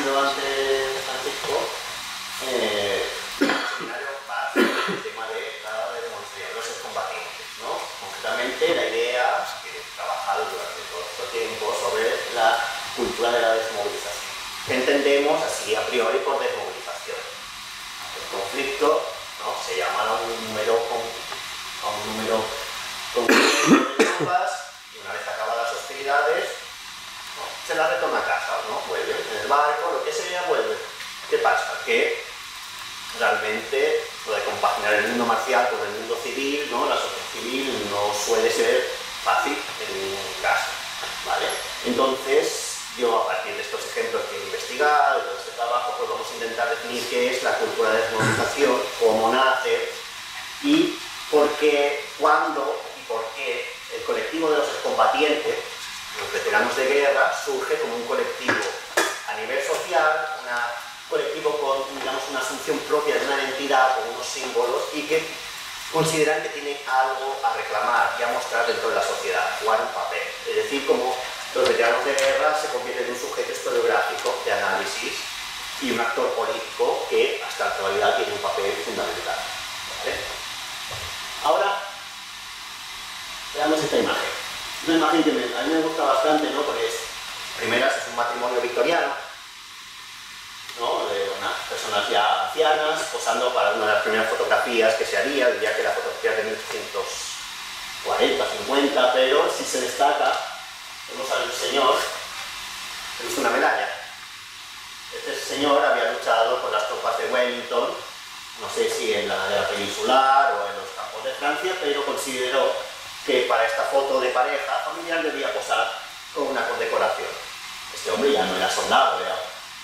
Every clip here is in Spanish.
comentado antes Francisco, el seminario va a ser el tema de la demonización de los excombatientes, ¿no? Concretamente la idea que he trabajado durante todo este tiempo sobre la cultura de la desmovilización. ¿Qué entendemos así a priori por desmovilización? El conflicto, ¿no? Se llama a un número concreto de tropas y una vez acabadas las hostilidades, ¿no? Se la retorna a casa, ¿no? Vuelven en el barco, lo que sea, vuelven. ¿Qué pasa? Que realmente lo de compaginar el mundo marcial con el mundo civil, ¿no? La sociedad civil no suele ser fácil en ningún caso, ¿vale? Entonces, yo a partir de estos ejemplos que he investigado y todo este trabajo, pues vamos a intentar definir qué es la cultura de desmovilización, cómo nace y por qué, cuándo y por qué el colectivo de los excombatientes, los veteranos de guerra, surge como un colectivo a nivel social, un colectivo con, digamos, una asunción propia de una identidad, con unos símbolos y que consideran que tienen algo a reclamar y a mostrar dentro de la sociedad, jugar un papel. Es decir, como los veteranos de guerra se convierten en un sujeto historiográfico de análisis y un actor político que hasta la actualidad tiene un papel fundamental, ¿vale? Ahora, veamos esta imagen. Una imagen que a mí me gusta bastante, ¿no? Porque primeras es un matrimonio victoriano, ¿no? De unas personas ya ancianas posando para una de las primeras fotografías que se haría, diría que la fotografía de 1840, 50, pero si se destaca, vemos al señor que usa una medalla. Este señor había luchado con las tropas de Wellington, no sé si en la guerra peninsular o en los campos de Francia, pero consideró que para esta foto de pareja familiar debía posar con una condecoración. Este hombre ya no era soldado, era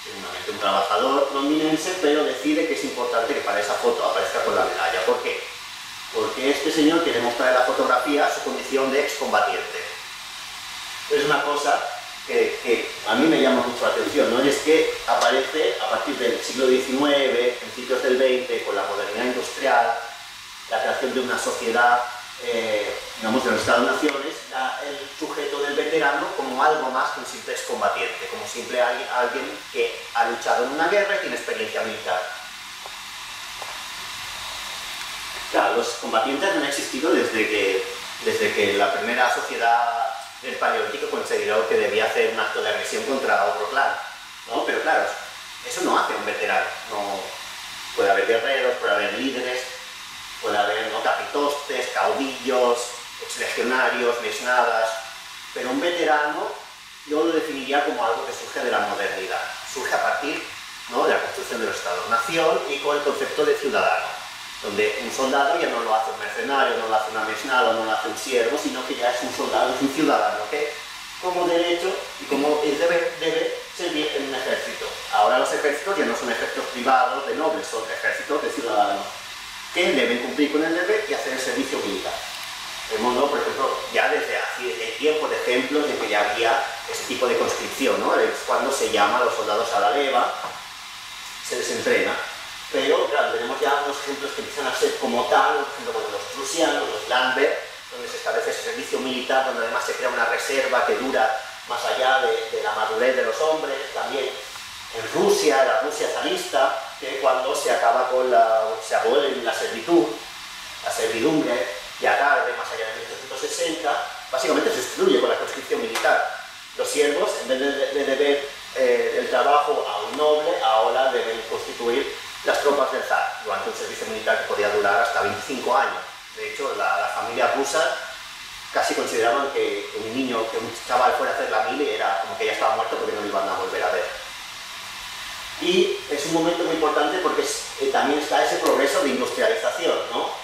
seguramente un trabajador londinense, pero decide que es importante que para esa foto aparezca con la medalla. ¿Por qué? Porque este señor quiere mostrar en la fotografía su condición de excombatiente. Es una cosa que a mí me llama mucho la atención, ¿no? Y es que aparece a partir del siglo XIX, principios del XX, con la modernidad industrial, la creación de una sociedad, digamos, de los Estados-naciones, el sujeto del veterano como algo más que un simple excombatiente, como simple alguien que ha luchado en una guerra y tiene experiencia militar. Claro, los combatientes han existido desde que la primera sociedad del Paleolítico consideró que debía hacer un acto de agresión contra otro clan, ¿no? Pero claro, eso no hace un veterano. No, puede haber guerreros, puede haber líderes, puede haber, ¿no?, capitostes, caudillos, exlegionarios, mesnadas, pero un veterano yo lo definiría como algo que surge de la modernidad, surge a partir, ¿no?, de la construcción de los Estados-nación y con el concepto de ciudadano, donde un soldado ya no lo hace un mercenario, no lo hace una mesnada, no lo hace un siervo, sino que ya es un soldado, es un ciudadano, que como derecho y como el deber debe servir en un ejército. Ahora los ejércitos ya no son ejércitos privados de nobles, son ejércitos de ciudadanos que deben cumplir con el deber y hacer el servicio militar. Vemos, ¿no?, por ejemplo, ya desde hace tiempo de ejemplos de que ya había ese tipo de conscripción, ¿no? Es cuando se llama a los soldados a la leva, se les entrena. Pero, claro, tenemos ya unos ejemplos que empiezan a ser como tal, por ejemplo, como los prusianos, los Lambert, donde se establece ese servicio militar, donde además se crea una reserva que dura más allá de la madurez de los hombres. También en Rusia, la Rusia zarista, que cuando se acaba con se abole la servitud, la servidumbre, ya tarde, más allá de 1860, básicamente se excluye con la conscripción militar. Los siervos, en vez de deber el trabajo a un noble, ahora deben constituir las tropas del zar, durante un servicio militar que podía durar hasta 25 años. De hecho, la familia rusa casi consideraban que un niño, que un chaval fuera a hacer la mili era como que ya estaba muerto porque no lo iban a volver a ver. Y es un momento muy importante porque también está ese progreso de industrialización, ¿no?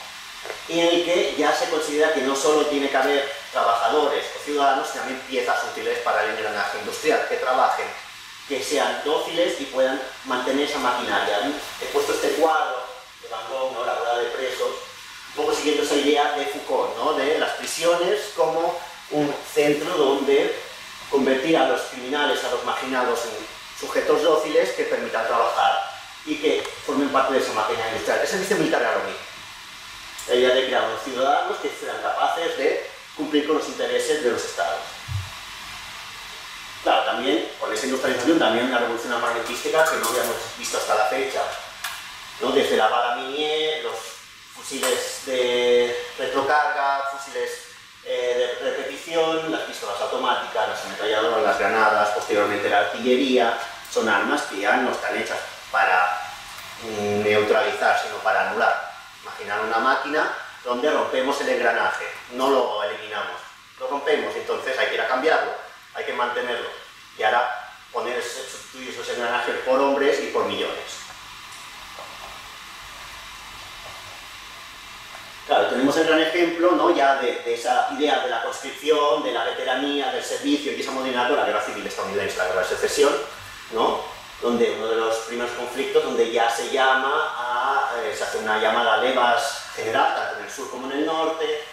En el que ya se considera que no solo tiene que haber trabajadores o ciudadanos, sino también piezas útiles para el engranaje industrial, que trabajen, que sean dóciles y puedan mantener esa maquinaria. He puesto este cuadro de Van Gogh, ¿no?, La boda de presos, un poco siguiendo esa idea de Foucault, ¿no?, de las prisiones como un centro donde convertir a los criminales, a los marginados en sujetos dóciles que permitan trabajar y que formen parte de esa maquinaria industrial. El servicio militar era lo mismo. La idea de crear unos ciudadanos que sean capaces de cumplir con los intereses de los estados. Claro, también con esa industrialización, también una revolución armamentística que no habíamos visto hasta la fecha, ¿no? Desde la bala Minié, los fusiles de retrocarga, fusiles de repetición, las pistolas automáticas, las ametralladoras, las granadas, posteriormente la artillería, son armas que ya no están hechas para neutralizar, sino para anular. Imaginar una máquina donde rompemos el engranaje, no lo eliminamos, lo rompemos, entonces hay que ir a cambiarlo, hay que mantenerlo, y ahora sustituir esos engranajes por hombres y por millones. Claro, tenemos el gran ejemplo, ¿no?, ya de esa idea de la conscripción, de la veteranía, del servicio y esa modernidad con la guerra civil estadounidense, la guerra de secesión, ¿no?, donde uno de los primeros conflictos donde ya se se hace una llamada a levas general, tanto en el sur como en el norte,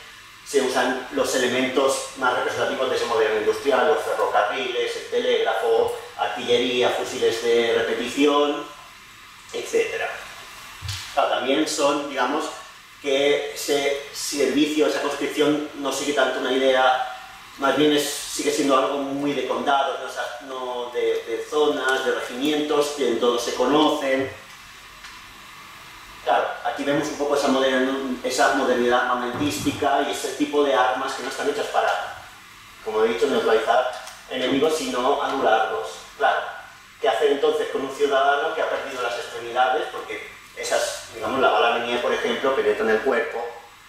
se usan los elementos más representativos de ese modelo industrial, los ferrocarriles, el telégrafo, artillería, fusiles de repetición, etc. Claro, también son, digamos, que ese servicio, esa conscripción no sigue tanto una idea, más bien sigue siendo algo muy de condados, no de zonas, de regimientos, que todos se conocen. Claro, aquí vemos un poco esa modernidad armamentística y ese tipo de armas que no están hechas para, como he dicho, neutralizar enemigos, sino anularlos. Claro, ¿qué hacer entonces con un ciudadano que ha perdido las extremidades? Porque digamos, la bala Minié, por ejemplo, penetra en el cuerpo,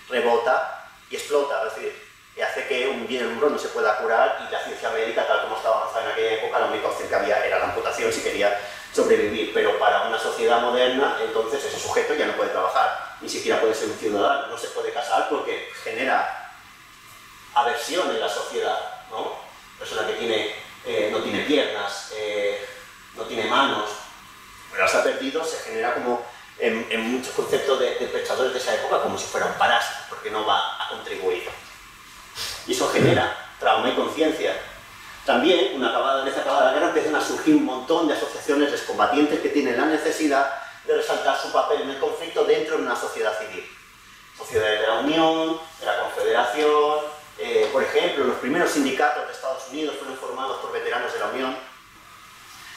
rebota y explota, es decir, y hace que un bien hombro no se pueda curar, y la ciencia médica, tal como estaba avanzada en aquella época, la única opción que había era la amputación si quería sobrevivir. Pero para una sociedad moderna, entonces ese sujeto ya no puede trabajar, ni siquiera puede ser un ciudadano, no se puede casar porque genera aversión en la sociedad, ¿no? Persona que no tiene piernas, no tiene manos, pero se ha perdido, se genera como en muchos conceptos de pensadores de esa época como si fuera un parásito, porque no va a contribuir. Y eso genera trauma y conciencia. También, una vez acabada la guerra, empiezan a surgir un montón de asociaciones de excombatientes que tienen la necesidad de resaltar su papel en el conflicto dentro de una sociedad civil. Sociedades de la Unión, de la Confederación, por ejemplo, los primeros sindicatos de Estados Unidos fueron formados por veteranos de la Unión.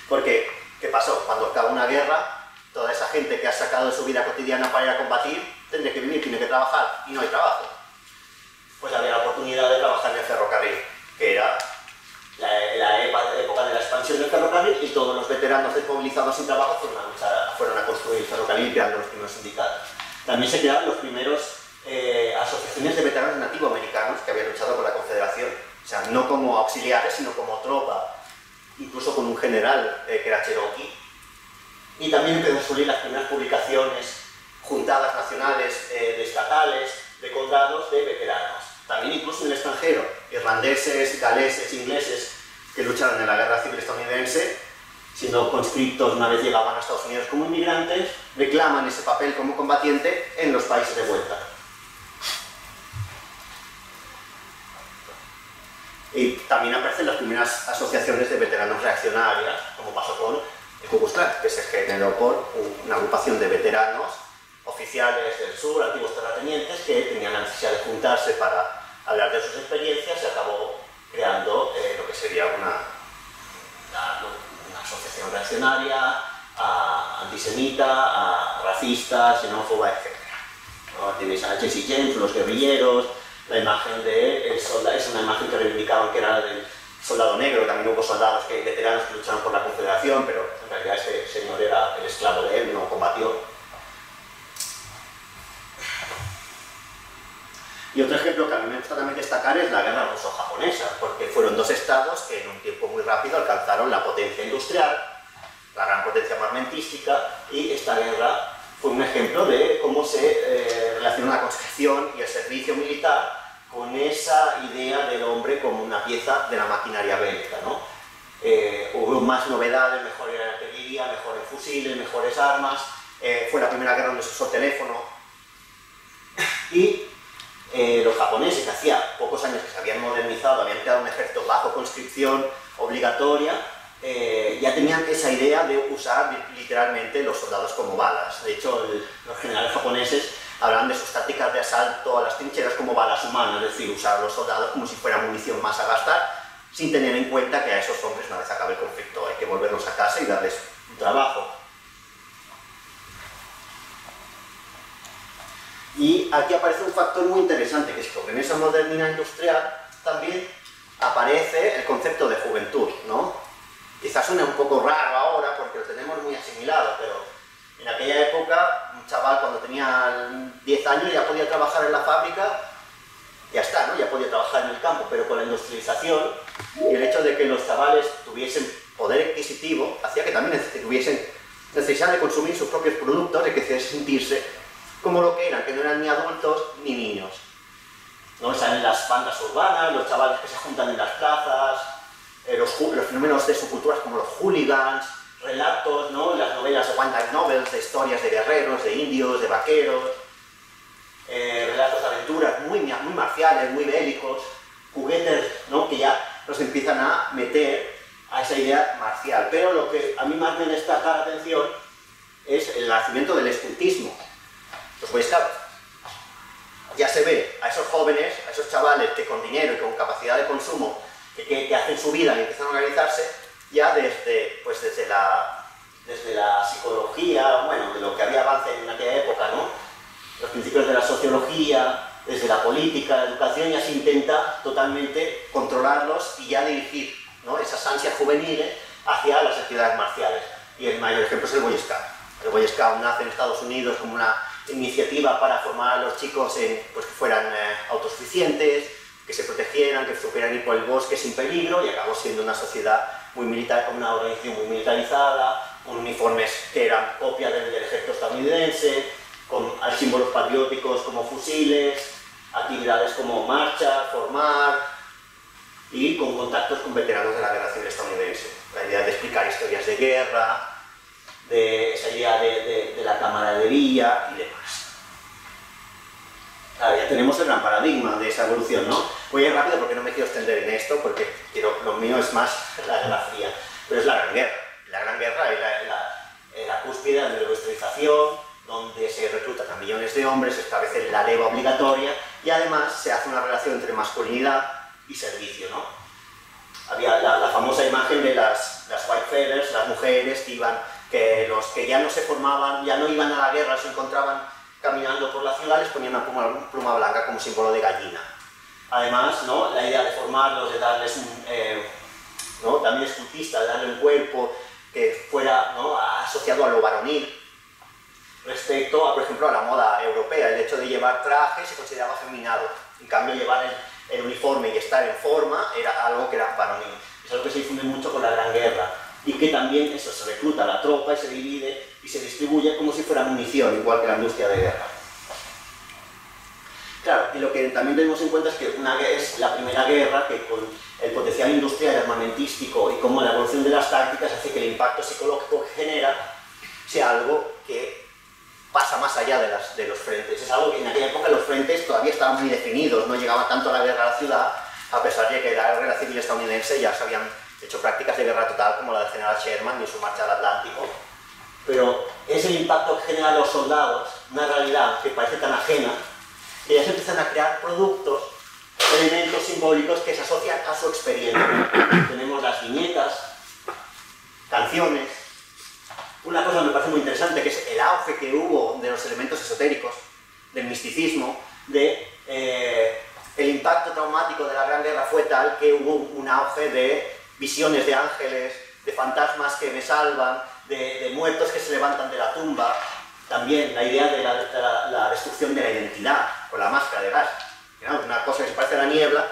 Porque, ¿qué pasó? Cuando acaba una guerra, toda esa gente que ha sacado de su vida cotidiana para ir a combatir, tendría que vivir, tiene que trabajar, y no hay trabajo. Pues había la oportunidad de trabajar en el ferrocarril, que era la época de la expansión del ferrocarril, y todos los veteranos desmovilizados sin trabajo fueron a construir el ferrocarril, creando los primeros sindicatos. También se crearon los primeros asociaciones de veteranos nativoamericanos que habían luchado con la Confederación, o sea, no como auxiliares, sino como tropa, incluso con un general que era Cherokee. Y también empezaron a surgir las primeras publicaciones, juntadas nacionales, estatales, de condados de veteranos. También incluso en el extranjero, irlandeses, galeses, ingleses, que lucharon en la guerra civil estadounidense, siendo conscriptos una vez llegaban a Estados Unidos como inmigrantes, reclaman ese papel como combatiente en los países de vuelta. Y también aparecen las primeras asociaciones de veteranos reaccionarias, como pasó con el Ku Klux Klan, que se generó por una agrupación de veteranos oficiales del sur, antiguos terratenientes, que tenían la necesidad de juntarse para hablar de sus experiencias, y acabó creando lo que sería una asociación reaccionaria, antisemita, racista, xenófoba, etc. ¿No? Tenéis a Jesse James, los guerrilleros, la imagen del soldado, es una imagen que reivindicaban que era la del soldado negro. También hubo soldados veteranos que lucharon por la Confederación, pero en realidad ese señor era el esclavo de él, no combatió. Y otro ejemplo que a mí me gusta también destacar es la guerra ruso-japonesa, porque fueron dos estados que en un tiempo muy rápido alcanzaron la potencia industrial, la gran potencia armamentística, y esta guerra fue un ejemplo de cómo se relaciona la conscripción y el servicio militar con esa idea del hombre como una pieza de la maquinaria bélica, ¿no? Hubo más novedades, mejor en artillería, mejor en fusiles, mejores armas, fue la primera guerra donde se usó el teléfono, y los japoneses, que hacía pocos años que se habían modernizado, habían creado un ejército bajo conscripción obligatoria, ya tenían esa idea de usar literalmente los soldados como balas. De hecho, los generales japoneses hablan de sus tácticas de asalto a las trincheras como balas humanas, es decir, usar a los soldados como si fuera munición más a gastar, sin tener en cuenta que a esos hombres, una vez acabe el conflicto, hay que volverlos a casa y darles un trabajo. Y aquí aparece un factor muy interesante, que es que en esa modernidad industrial también aparece el concepto de juventud, ¿no? Quizás suene un poco raro ahora porque lo tenemos muy asimilado, pero en aquella época un chaval cuando tenía 10 años ya podía trabajar en la fábrica, ya está, ¿no? Ya podía trabajar en el campo, pero con la industrialización y el hecho de que los chavales tuviesen poder adquisitivo hacía que también tuviesen necesidad de consumir sus propios productos y que sentirse como lo que eran, que no eran ni adultos ni niños. ¿No? Salen las bandas urbanas, los chavales que se juntan en las plazas, los fenómenos de subculturas como los hooligans, relatos, ¿no? Las novelas de one-time novels, de historias de guerreros, de indios, de vaqueros, relatos de aventuras muy marciales, muy bélicos, juguetes, ¿no? Que ya nos empiezan a meter a esa idea marcial. Pero lo que a mí más me destaca la atención es el nacimiento del escultismo. Los Boy Scouts. Ya se ve a esos jóvenes, a esos chavales que con dinero y con capacidad de consumo que hacen su vida y empiezan a organizarse ya desde la psicología, bueno, de lo que había avance en aquella época, ¿no? Los principios de la sociología, desde la política, la educación, ya se intenta totalmente controlarlos y ya dirigir, ¿no? Esas ansias juveniles hacia las actividades marciales. Y el mayor ejemplo es el Boy Scout. El Boy Scout nace en Estados Unidos como una iniciativa para formar a los chicos pues, que fueran autosuficientes, que se protegieran, que supieran ir por el bosque sin peligro, y acabó siendo una sociedad muy militar, una organización muy militarizada, con uniformes que eran copia del ejército estadounidense, con símbolos patrióticos como fusiles, actividades como marcha, formar, y con contactos con veteranos de la guerra civil estadounidense. La idea de explicar historias de guerra, de esa idea de la camaradería y demás. Claro, ya tenemos el gran paradigma de esa evolución, ¿no? Voy a ir rápido porque no me quiero extender en esto, porque lo mío es más la Guerra Fría, pero es la Gran Guerra. La Gran Guerra es la cúspide de la industrialización, donde se reclutan a millones de hombres, se establece la leva obligatoria y además se hace una relación entre masculinidad y servicio, ¿no? Había la famosa imagen de las white feathers, las mujeres que iban, que los que ya no se formaban, ya no iban a la guerra, se encontraban caminando por la ciudad, les ponían una pluma blanca como símbolo de gallina. Además, ¿no? La idea de formarlos, de darles ¿no? También es cultista, de darle un cuerpo que fuera, ¿no? Asociado a lo varonil, respecto a, por ejemplo, a la moda europea. El hecho de llevar traje se consideraba afeminado, en cambio llevar el uniforme y estar en forma era algo que era varonil. Es algo que se difunde mucho con la Gran Guerra, y que también eso, se recluta a la tropa y se divide y se distribuye como si fuera munición, igual que la industria de guerra. Claro, y lo que también tenemos en cuenta es que es la primera guerra que con el potencial industrial y armamentístico y como la evolución de las tácticas hace que el impacto psicológico que genera sea algo que pasa más allá de los frentes. Es algo que en aquella época los frentes todavía estaban muy definidos, no llegaba tanto a la guerra a la ciudad, a pesar de que la guerra civil estadounidense ya se habían hecho prácticas de guerra total como la del general Sherman y su marcha al Atlántico. Pero es el impacto que generan los soldados, una realidad que parece tan ajena, que ya se empiezan a crear productos, elementos simbólicos que se asocian a su experiencia. Tenemos las viñetas, canciones. Una cosa que me parece muy interesante, que es el auge que hubo de los elementos esotéricos, del misticismo, el impacto traumático de la Gran Guerra fue tal que hubo un auge de visiones de ángeles, de fantasmas que me salvan, de muertos que se levantan de la tumba. También la idea de la destrucción de la identidad, con la máscara de gas. ¿No? Una cosa que se parece a la niebla,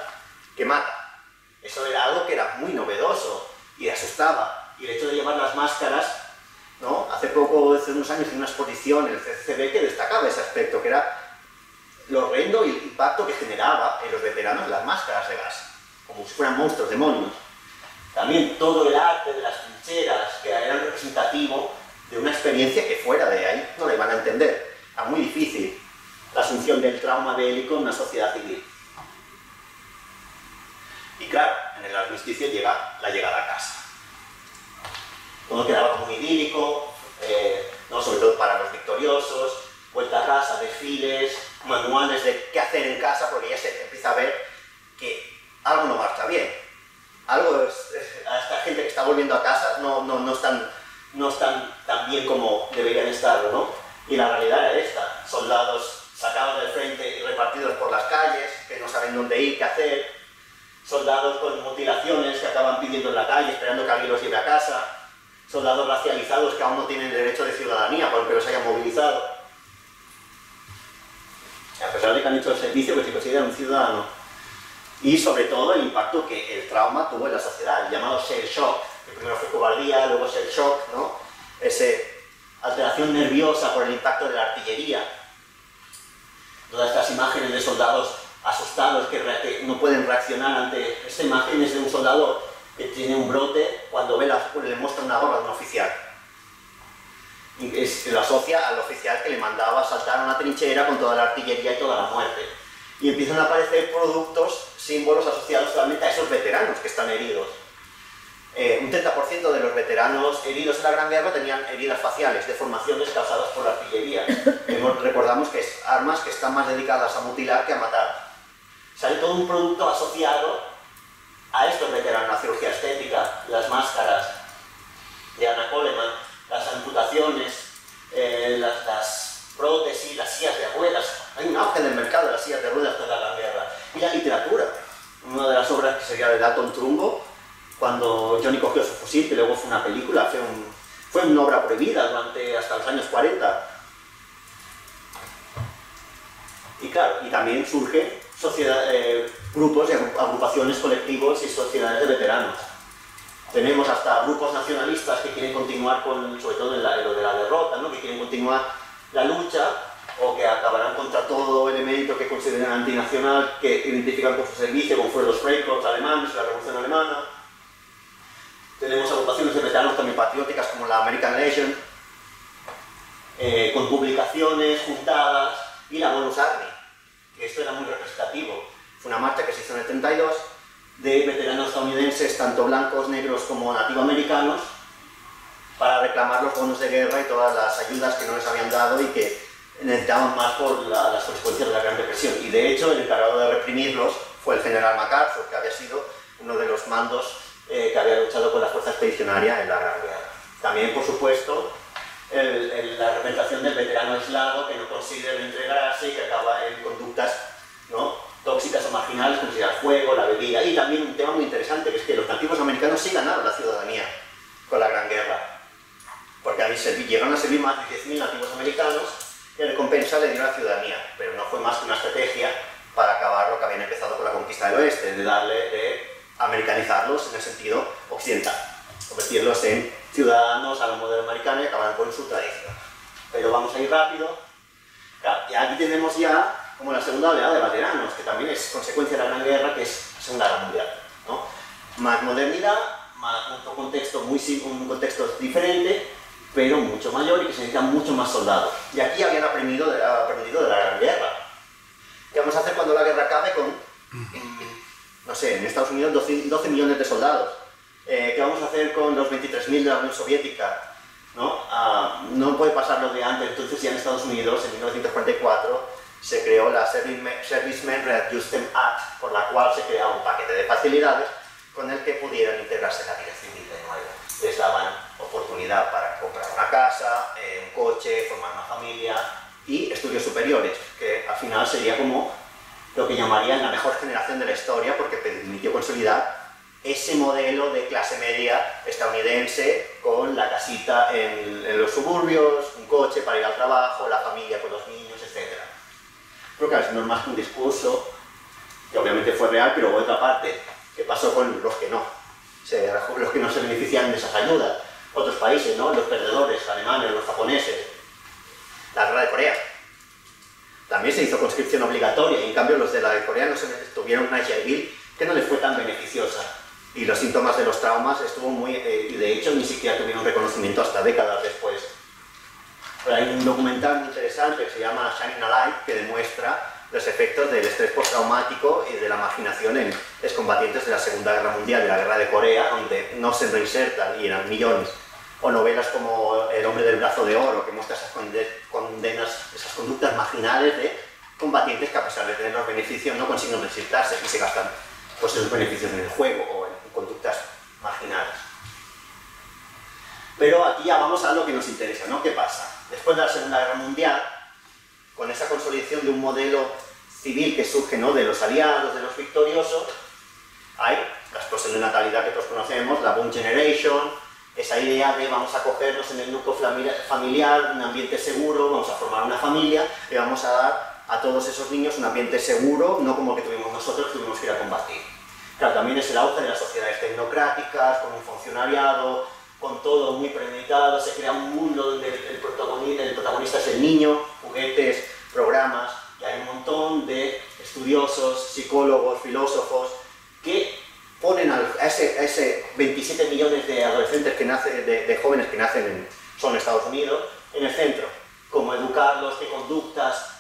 que mata. Eso era algo que era muy novedoso y asustaba. Y el hecho de llevar las máscaras, ¿no? Hace unos años, en una exposición en el CCCB que destacaba ese aspecto, que era lo horrendo y el impacto que generaba en los veteranos las máscaras de gas, como si fueran monstruos, demonios. También todo el arte de las trincheras, que era representativo de una experiencia que fuera de ahí no la iban a entender. Era muy difícil la asunción del trauma bélico en una sociedad civil. Y claro, en el armisticio llega la llegada a casa. Todo quedaba como idílico, ¿no? Sobre todo para los victoriosos, vuelta a casa, desfiles, manuales de qué hacer en casa, porque ya se empieza a ver que algo no marcha bien. no están tan bien como deberían estarlo, ¿no? Y la realidad era esta: soldados sacados del frente y repartidos por las calles, que no saben dónde ir, qué hacer, soldados con mutilaciones que acaban pidiendo en la calle, esperando que alguien los lleve a casa, soldados racializados que aún no tienen derecho de ciudadanía porque los hayan movilizado, a pesar de que han hecho el servicio, que se consideran un ciudadano. Y sobre todo el impacto que el trauma tuvo en la sociedad, el llamado shell shock, que primero fue cobardía, luego shell shock, ¿no? Esa alteración nerviosa por el impacto de la artillería. Todas estas imágenes de soldados asustados que no pueden reaccionar ante esta imagen es de un soldado que tiene un brote cuando le muestra una gorra de un oficial. Y lo asocia al oficial que le mandaba saltar a una trinchera con toda la artillería y toda la muerte. Y empiezan a aparecer productos, símbolos asociados solamente a esos veteranos que están heridos. Un 30% de los veteranos heridos en la Gran Guerra tenían heridas faciales, deformaciones causadas por la artillería. Recordamos que es armas que están más dedicadas a mutilar que a matar. Sale todo un producto asociado a estos veteranos: la cirugía estética, las máscaras de Anna Coleman, las amputaciones, las prótesis, las sillas de ruedas. Hay un auge en el mercado de las sillas de ruedas tras la Gran Guerra. Y la literatura. Una de las obras que sería de Dalton Trumbo, cuando Johnny cogió su fusil, que luego fue una película, fue una obra prohibida hasta los años 40. Y claro, y también surgen grupos y agrupaciones, colectivos y sociedades de veteranos. Tenemos hasta grupos nacionalistas que quieren continuar sobre todo en lo de la derrota, ¿no? Que quieren continuar la lucha, o que acabarán contra todo elemento que consideran antinacional, que identifican con su servicio, como fueron los Freikorps alemanes, la Revolución Alemana. Tenemos agrupaciones de veteranos también patrióticas como la American Legion, con publicaciones juntadas, y la Bonus Army, que esto era muy representativo. Fue una marcha que se hizo en el 32 de veteranos estadounidenses, tanto blancos, negros como nativoamericanos, para reclamar los bonos de guerra y todas las ayudas que no les habían dado y que necesitaban más por las consecuencias de la Gran Depresión. Y de hecho el encargado de reprimirlos fue el general MacArthur, que había sido uno de los mandos que había luchado con la fuerza expedicionaria en la Gran Guerra. También, por supuesto, la representación del veterano aislado que no consigue reintegrarse y que acaba en conductas, ¿no?, tóxicas o marginales, como el fuego, la bebida. Y también un tema muy interesante, que es que los nativos americanos sí ganaron la ciudadanía con la Gran Guerra, porque ahí llegaron a servir más de 10.000 nativos americanos y en recompensa le dieron la ciudadanía, pero no fue más que una estrategia para acabar lo que habían empezado con la conquista del oeste, de americanizarlos en el sentido occidental, convertirlos en ciudadanos a la modelo americana y acabar con su tradición. Pero vamos a ir rápido. Claro, y aquí tenemos ya como la segunda oleada de veteranos, que también es consecuencia de la Gran Guerra, que es la Segunda Guerra Mundial, ¿no? Más modernidad, un contexto diferente, pero mucho mayor y que se necesitan mucho más soldados. Y aquí habían aprendido de la Gran Guerra. ¿Qué vamos a hacer cuando la guerra acabe con, no sé, en Estados Unidos 12 millones de soldados? ¿Qué vamos a hacer con los 23.000 de la Unión Soviética? No puede pasar lo de antes. Entonces ya en Estados Unidos, en 1944, se creó la Servicemen Readjustment Act, por la cual se creaba un paquete de facilidades con el que pudieran integrarse en la vida civil de nuevo. Les daban oportunidad para comprar una casa, un coche, formar una familia y estudios superiores, que al final sería como lo que llamarían la mejor generación de la historia, porque permitió consolidar ese modelo de clase media estadounidense con la casita en los suburbios, un coche para ir al trabajo, la familia con los niños, etc. Pero claro, no es más que un discurso que obviamente fue real, pero por otra parte, ¿qué pasó con los que no? Los que no se beneficiaron de esas ayudas? Otros países, ¿no? Los perdedores, los alemanes, los japoneses. La guerra de Corea. También se hizo conscripción obligatoria y en cambio los de la de Corea no tuvieron una HIV que no les fue tan beneficiosa. Y los síntomas de los traumas estuvo muy... y de hecho ni siquiera tuvieron reconocimiento hasta décadas después. Pero hay un documental muy interesante que se llama Shining a Light, que demuestra los efectos del estrés postraumático y de la marginación en excombatientes de la Segunda Guerra Mundial, de la Guerra de Corea, donde no se reinsertan y eran millones. O novelas como El hombre del brazo de oro, que muestra esas conductas marginales de combatientes que a pesar de tener los beneficios no consiguen reinsertarse y se gastan pues, esos beneficios en el juego o en conductas marginales. Pero aquí ya vamos a lo que nos interesa, ¿no? ¿Qué pasa? Después de la Segunda Guerra Mundial, con esa consolidación de un modelo civil que surge, ¿no?, de los aliados, de los victoriosos, hay la explosión de natalidad que todos conocemos, la Boom Generation, esa idea de vamos a acogernos en el núcleo familiar, un ambiente seguro, vamos a formar una familia y vamos a dar a todos esos niños un ambiente seguro, no como el que tuvimos nosotros, que tuvimos que ir a combatir. Claro, también es el auge de las sociedades tecnocráticas, con un funcionariado, con todo muy premeditado, se crea un mundo donde el protagonista es el niño, juguetes, programas, y hay un montón de estudiosos, psicólogos, filósofos, que ponen a ese 27 millones de adolescentes que nacen, de jóvenes que nacen en Estados Unidos, en el centro. Cómo educarlos, qué conductas,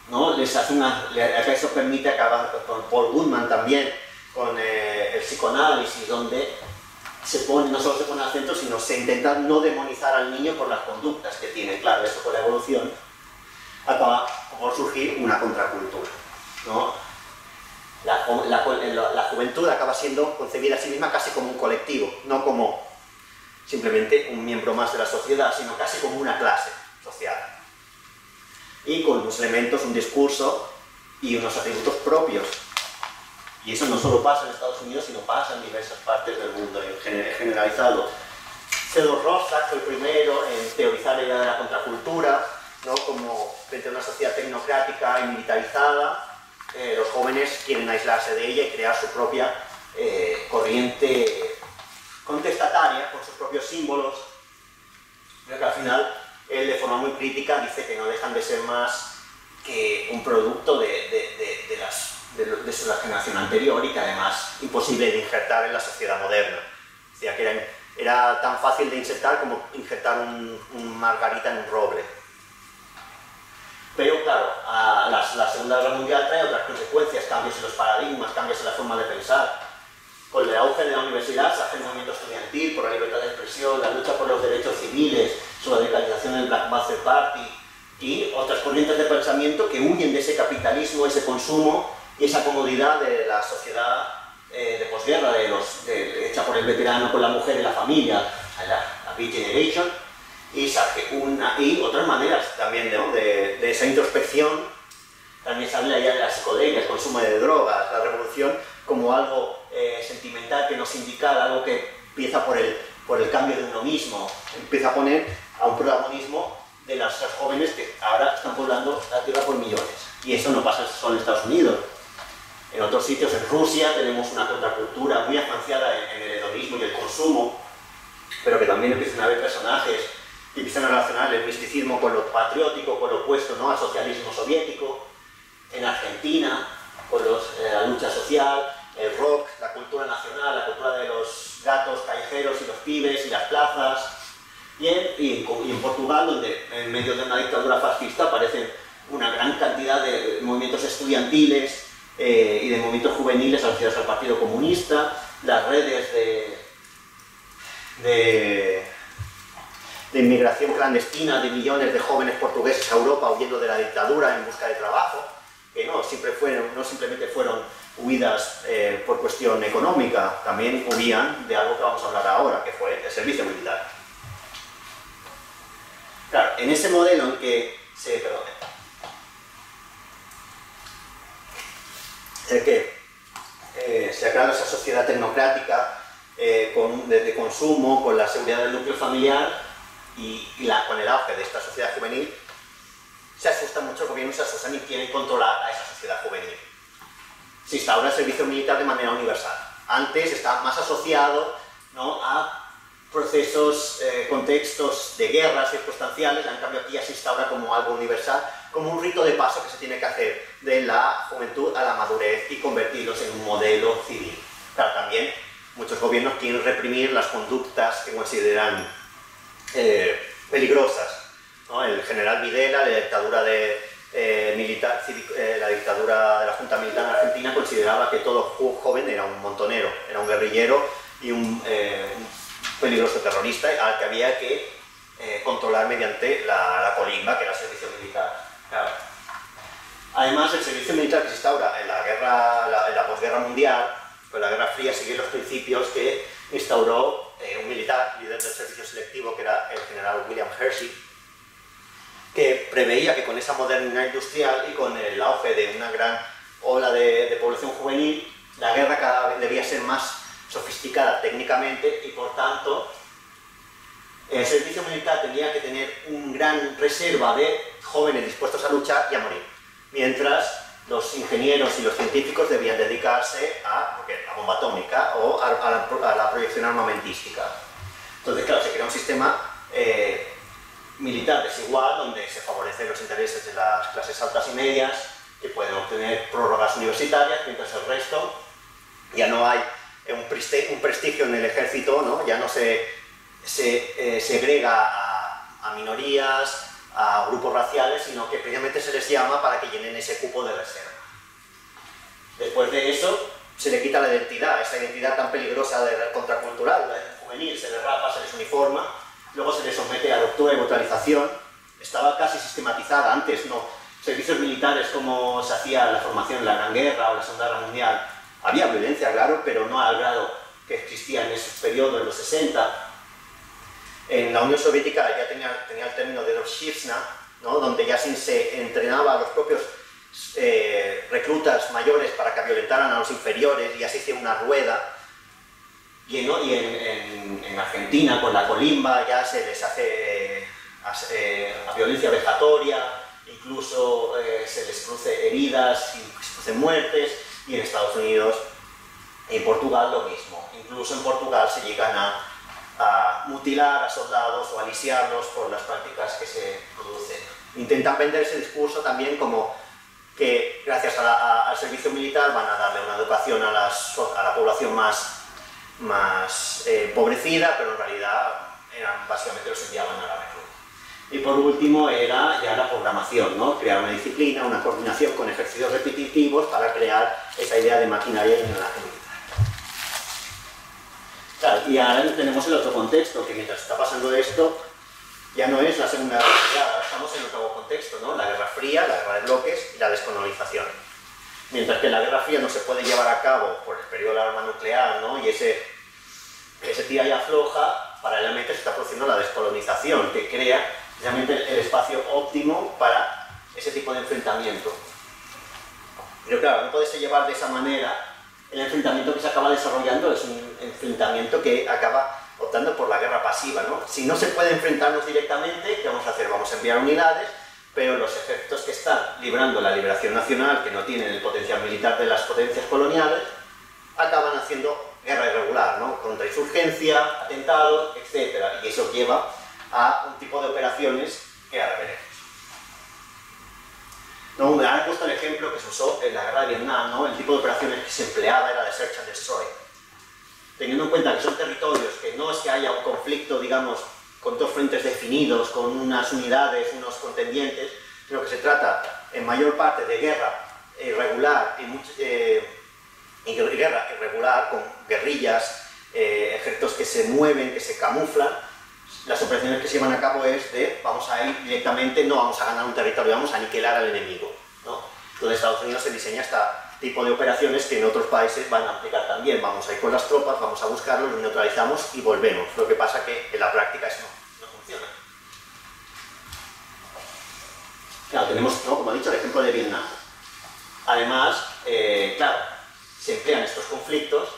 ¿no? Eso permite acabar con Paul Goodman también, con el psicoanálisis, donde no solo se pone al centro, sino se intenta no demonizar al niño por las conductas que tiene. Claro, eso con la evolución acaba por surgir una contracultura, ¿no? La juventud acaba siendo concebida a sí misma casi como un colectivo, no como simplemente un miembro más de la sociedad, sino casi como una clase social. Y con unos elementos, un discurso y unos atributos propios. Y eso no solo pasa en Estados Unidos, sino pasa en diversas partes del mundo, generalizado. Theodor Roosevelt fue el primero en teorizar la idea de la contracultura, ¿no? Como frente a una sociedad tecnocrática y militarizada, los jóvenes quieren aislarse de ella y crear su propia corriente contestataria, con sus propios símbolos, pero que al final él, de forma muy crítica, dice que no dejan de ser más que un producto de la generación anterior y que además imposible de injertar en la sociedad moderna. Decía que era tan fácil de insertar como injertar un margarita en un roble. Pero claro, la Segunda Guerra Mundial trae otras consecuencias, cambios en los paradigmas, cambios en la forma de pensar. Con el auge de la universidad se hace el movimiento estudiantil por la libertad de expresión, la lucha por los derechos civiles, su radicalización en el Black Panther Party y otras corrientes de pensamiento que huyen de ese capitalismo, ese consumo y esa comodidad de la sociedad de posguerra, hecha por el veterano con la mujer y la familia, la Big Generation, y otras maneras también, ¿no?, de esa introspección. También se habla ya de la psicodelia, el consumo de drogas, la revolución como algo sentimental que no sindical, algo que empieza por el cambio de uno mismo, empieza a poner a un protagonismo de los jóvenes que ahora están poblando la tierra por millones. Y eso no pasa solo en Estados Unidos. En otros sitios, en Rusia, tenemos una contracultura muy afanciada en el hedonismo y el consumo, pero que también empiezan a haber personajes que empiezan a relacionar el misticismo con lo patriótico, con lo opuesto, ¿no?, al socialismo soviético. En Argentina, con la lucha social, el rock, la cultura nacional, la cultura de los gatos callejeros y los pibes y las plazas. Y en Portugal, donde en medio de una dictadura fascista aparecen una gran cantidad de movimientos estudiantiles y de movimientos juveniles asociados al Partido Comunista, las redes de inmigración clandestina de millones de jóvenes portugueses a Europa huyendo de la dictadura en busca de trabajo, que no simplemente fueron huidas por cuestión económica, también huían de algo que vamos a hablar ahora, que fue el servicio militar. Claro, en ese modelo en que se ha creado esa sociedad tecnocrática de consumo, con la seguridad del núcleo familiar y con el auge de esta sociedad juvenil, se asusta mucho el gobierno, se asustan y quieren controlar a esa sociedad juvenil. Se instaura el servicio militar de manera universal. Antes estaba más asociado, ¿no?, a procesos, contextos de guerras circunstanciales, en cambio aquí ya se instaura como algo universal, como un rito de paso que se tiene que hacer de la juventud a la madurez y convertirlos en un modelo civil. Claro, también muchos gobiernos quieren reprimir las conductas que consideran peligrosas, ¿no? El general Videla, la dictadura de la Junta Militar en Argentina, consideraba que todo joven era un montonero, era un guerrillero y un peligroso terrorista al que había que controlar mediante la colimba, que era el servicio militar. Claro. Además, el servicio militar que se instaura en la posguerra mundial, pues la Guerra Fría, sigue los principios que instauró un militar, líder del servicio selectivo, que era el general William Hershey, que preveía que con esa modernidad industrial y con el auge de una gran ola de población juvenil, la guerra cada vez debía ser más sofisticada técnicamente y, por tanto, el servicio militar tenía que tener una gran reserva de jóvenes dispuestos a luchar y a morir, mientras los ingenieros y los científicos debían dedicarse a la bomba atómica o a la proyección armamentística. Entonces, claro, se crea un sistema militar desigual, donde se favorecen los intereses de las clases altas y medias, que pueden obtener prórrogas universitarias, mientras el resto ya no hay un prestigio en el ejército, ¿no? Ya no se segrega a minorías, a grupos raciales, sino que precisamente se les llama para que llenen ese cupo de reserva. Después de eso, se le quita la identidad, esa identidad tan peligrosa de contracultural, la juvenil, se les rapa, se les uniforma, luego se les somete a tortura y brutalización. Estaba casi sistematizada antes, ¿no? Servicios militares como se hacía la formación en la Gran Guerra o la Segunda Guerra Mundial. Había violencia, claro, pero no al grado que existía en esos periodos, en los 60. En la Unión Soviética ya tenía el término de Doshivna, ¿no? Donde ya se entrenaba a los propios reclutas mayores para que violentaran a los inferiores, y así hacía una rueda. Y en Argentina, con la colimba, ya se les hace a violencia vejatoria, incluso se les produce heridas, se producen muertes, y en Estados Unidos y en Portugal lo mismo. Incluso en Portugal se llegan a mutilar a soldados o a lisiarlos por las prácticas que se producen. Intentan vender ese discurso también como que gracias al servicio militar van a darle una educación a la población más empobrecida, pero en realidad básicamente los enviaban a la recluta. Y por último era ya la programación, ¿no? Crear una disciplina, una coordinación con ejercicios repetitivos para crear esa idea de maquinaria y engranaje militar. Claro, y ahora tenemos el otro contexto, que mientras está pasando esto, ya no es la Segunda Guerra Mundial, ahora estamos en otro contexto, ¿no? La Guerra Fría, la Guerra de Bloques y la descolonización. Mientras que la Guerra Fría no se puede llevar a cabo por el periodo del arma nuclear, ¿no? Y ese tira y afloja, paralelamente se está produciendo la descolonización, que crea realmente el espacio óptimo para ese tipo de enfrentamiento. Pero claro, no puede llevar de esa manera. El enfrentamiento que se acaba desarrollando es un enfrentamiento que acaba optando por la guerra pasiva, ¿no? Si no se puede enfrentarnos directamente, ¿qué vamos a hacer? Vamos a enviar unidades, pero los ejércitos que están librando la liberación nacional, que no tienen el potencial militar de las potencias coloniales, acaban haciendo guerra irregular, ¿no? Contrainsurgencia, atentados, etc. Y eso lleva a un tipo de operaciones que ahora veremos. No, me han puesto el ejemplo que se usó en la guerra de Vietnam, ¿no? El tipo de operaciones que se empleaba era de search and destroy. Teniendo en cuenta que son territorios que no es que haya un conflicto, digamos, con dos frentes definidos, con unas unidades, unos contendientes, sino que se trata en mayor parte de guerra irregular y guerra irregular con guerrillas, ejércitos que se mueven, que se camuflan. Las operaciones que se llevan a cabo es de vamos a ir directamente, no vamos a ganar un territorio, vamos a aniquilar al enemigo, ¿no? Entonces Estados Unidos se diseña este tipo de operaciones que en otros países van a aplicar también. Vamos a ir con las tropas, vamos a buscarlos, los neutralizamos y volvemos. Lo que pasa que en la práctica eso no funciona. Claro, tenemos, ¿no? Como he dicho, el ejemplo de Vietnam. Además, claro, se emplean estos conflictos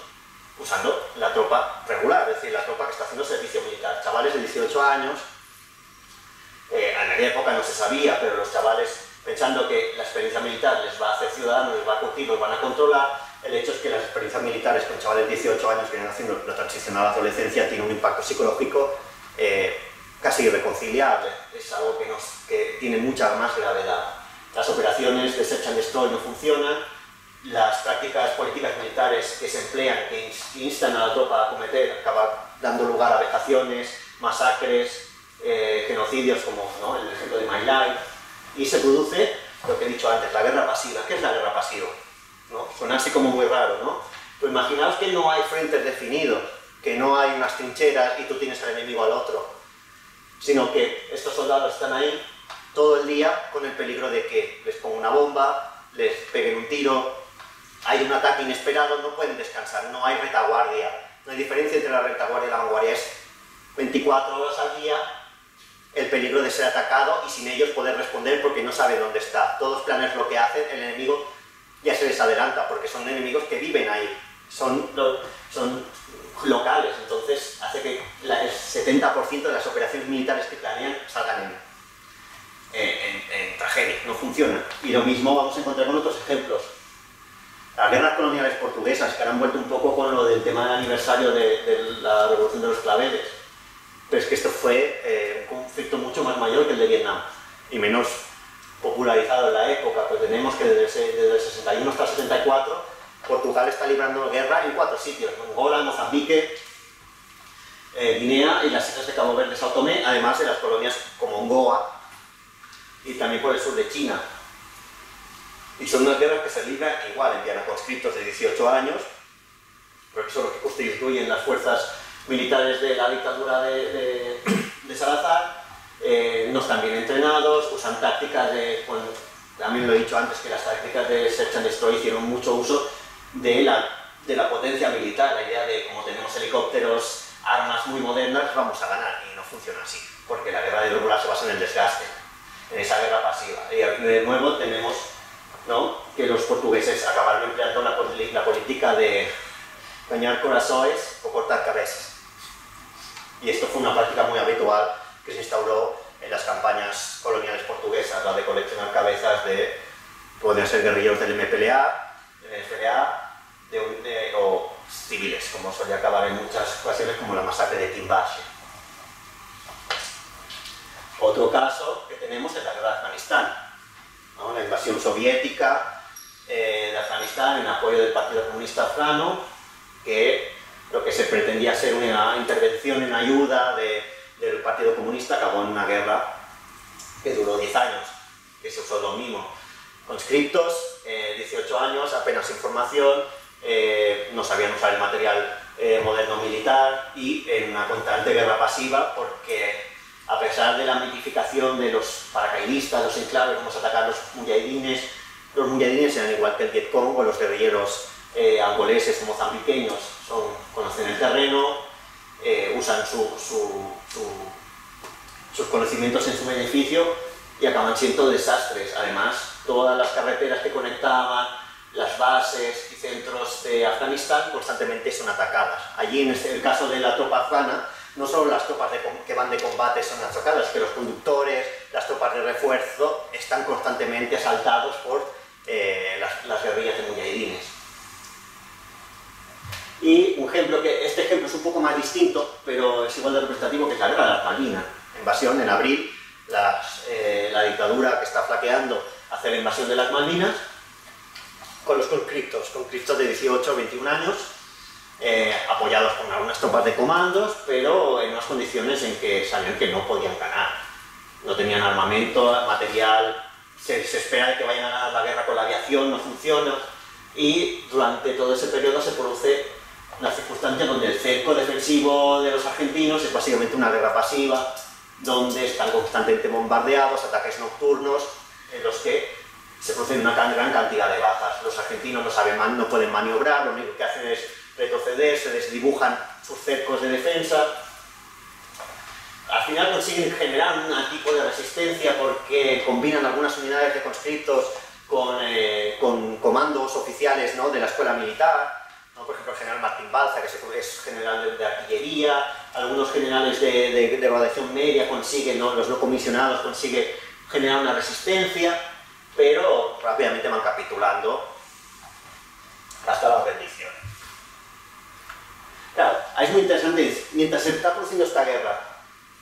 usando la tropa regular, es decir, la tropa que está haciendo servicio militar. Chavales de 18 años, en aquella época no se sabía, pero los chavales, pensando que la experiencia militar les va a hacer ciudadanos, les va a curtir, los van a controlar, el hecho es que las experiencias militares con chavales de 18 años que vienen haciendo la transición a la adolescencia tiene un impacto psicológico casi irreconciliable, es algo que tiene mucha más gravedad. Las operaciones de search and destroy no funcionan, las prácticas políticas militares que se emplean, que instan a la tropa a cometer, acaban dando lugar a vejaciones, masacres, genocidios como, ¿no?, el ejemplo de My Life, y se produce lo que he dicho antes, la guerra pasiva. ¿Qué es la guerra pasiva? ¿No? Suena así como muy raro, ¿no? Pues imaginaos que no hay frentes definidos, que no hay unas trincheras y tú tienes al enemigo al otro, sino que estos soldados están ahí todo el día con el peligro de que les ponga una bomba, les peguen un tiro, hay un ataque inesperado, no pueden descansar, no hay retaguardia, No hay diferencia entre la retaguardia y la vanguardia, es 24 horas al día el peligro de ser atacado y sin ellos poder responder porque no sabe dónde está. Todos los planes lo que hacen, el enemigo ya se les adelanta porque son enemigos que viven ahí, son locales, entonces hace que el 70% de las operaciones militares que planean salgan en tragedia, no funcionan. Y lo mismo vamos a encontrar con otros ejemplos. Las guerras coloniales portuguesas, que ahora han vuelto un poco con lo del tema del aniversario de la Revolución de los Claveles, pero es que esto fue un conflicto mucho más mayor que el de Vietnam y menos popularizado en la época, pues tenemos que desde el 61 hasta el 74 Portugal está librando guerra en 4 sitios: Angola, Mozambique, Guinea y las islas de Cabo Verde, Sao Tomé, además de las colonias como Goa y también por el sur de China. Y son unas guerras que se libran igual, envían a conscriptos de 18 años, porque son los que constituyen las fuerzas militares de la dictadura de Salazar, no están bien entrenados, usan tácticas de, bueno, también lo he dicho antes, que las tácticas de Search and Destroy hicieron mucho uso de la potencia militar, la idea de como tenemos helicópteros, armas muy modernas, vamos a ganar, y no funciona así, porque la guerra de hidropolar se basa en el desgaste, en esa guerra pasiva. Y de nuevo tenemos, ¿no?, que los portugueses acabaron empleando la política de dañar corazones o cortar cabezas. Y esto fue una práctica muy habitual que se instauró en las campañas coloniales portuguesas, la de coleccionar cabezas de, podrían ser guerrilleros del MPLA, del FLA, o civiles, como solía acabar en muchas ocasiones, como la masacre de Timbache. Otro caso que tenemos es la guerra de Afganistán, ¿no?, la invasión soviética de Afganistán en apoyo del Partido Comunista Afgano, que lo que se pretendía ser una intervención en ayuda del Partido Comunista acabó en una guerra que duró 10 años, que se usó lo mismo. Conscriptos, 18 años, apenas información, no sabían usar el material moderno militar y en una constante guerra pasiva, porque a pesar de la mitificación de los paracaidistas, los enclaves, vamos a atacar a los mujahidines eran igual que el Vietcong o los guerrilleros angoleses o mozambiqueños, conocen el terreno, usan sus conocimientos en su beneficio y acaban siendo desastres. Además, todas las carreteras que conectaban las bases y centros de Afganistán constantemente son atacadas. Allí, en el caso de la tropa afgana, no solo las tropas que van de combate son atacadas, que los conductores, las tropas de refuerzo están constantemente asaltados por las guerrillas de mujahidines. Y un ejemplo este ejemplo es un poco más distinto, pero es igual de representativo, que es la guerra de las Malvinas. Invasión en abril, la dictadura que está flaqueando hace la invasión de las Malvinas con los conscriptos de 18 o 21 años, apoyados con algunas tropas de comandos, pero en unas condiciones en que sabían que no podían ganar. No tenían armamento, material, se espera que vayan a ganar la guerra con la aviación, no funciona, y durante todo ese periodo se produce una circunstancia donde el cerco defensivo de los argentinos es básicamente una guerra pasiva, donde están constantemente bombardeados, ataques nocturnos, en los que se producen una gran cantidad de bajas. Los argentinos no pueden maniobrar, lo único que hacen es retroceder, se desdibujan sus cercos de defensa. Al final consiguen generar un tipo de resistencia porque combinan algunas unidades de conscriptos con comandos oficiales, ¿no?, de la escuela militar, ¿no? Por ejemplo, el general Martín Balza, que es general de artillería, algunos generales de graduación media consiguen, ¿no?, los no comisionados consiguen generar una resistencia, pero rápidamente van capitulando hasta la rendición. Claro, es muy interesante, mientras se está produciendo esta guerra,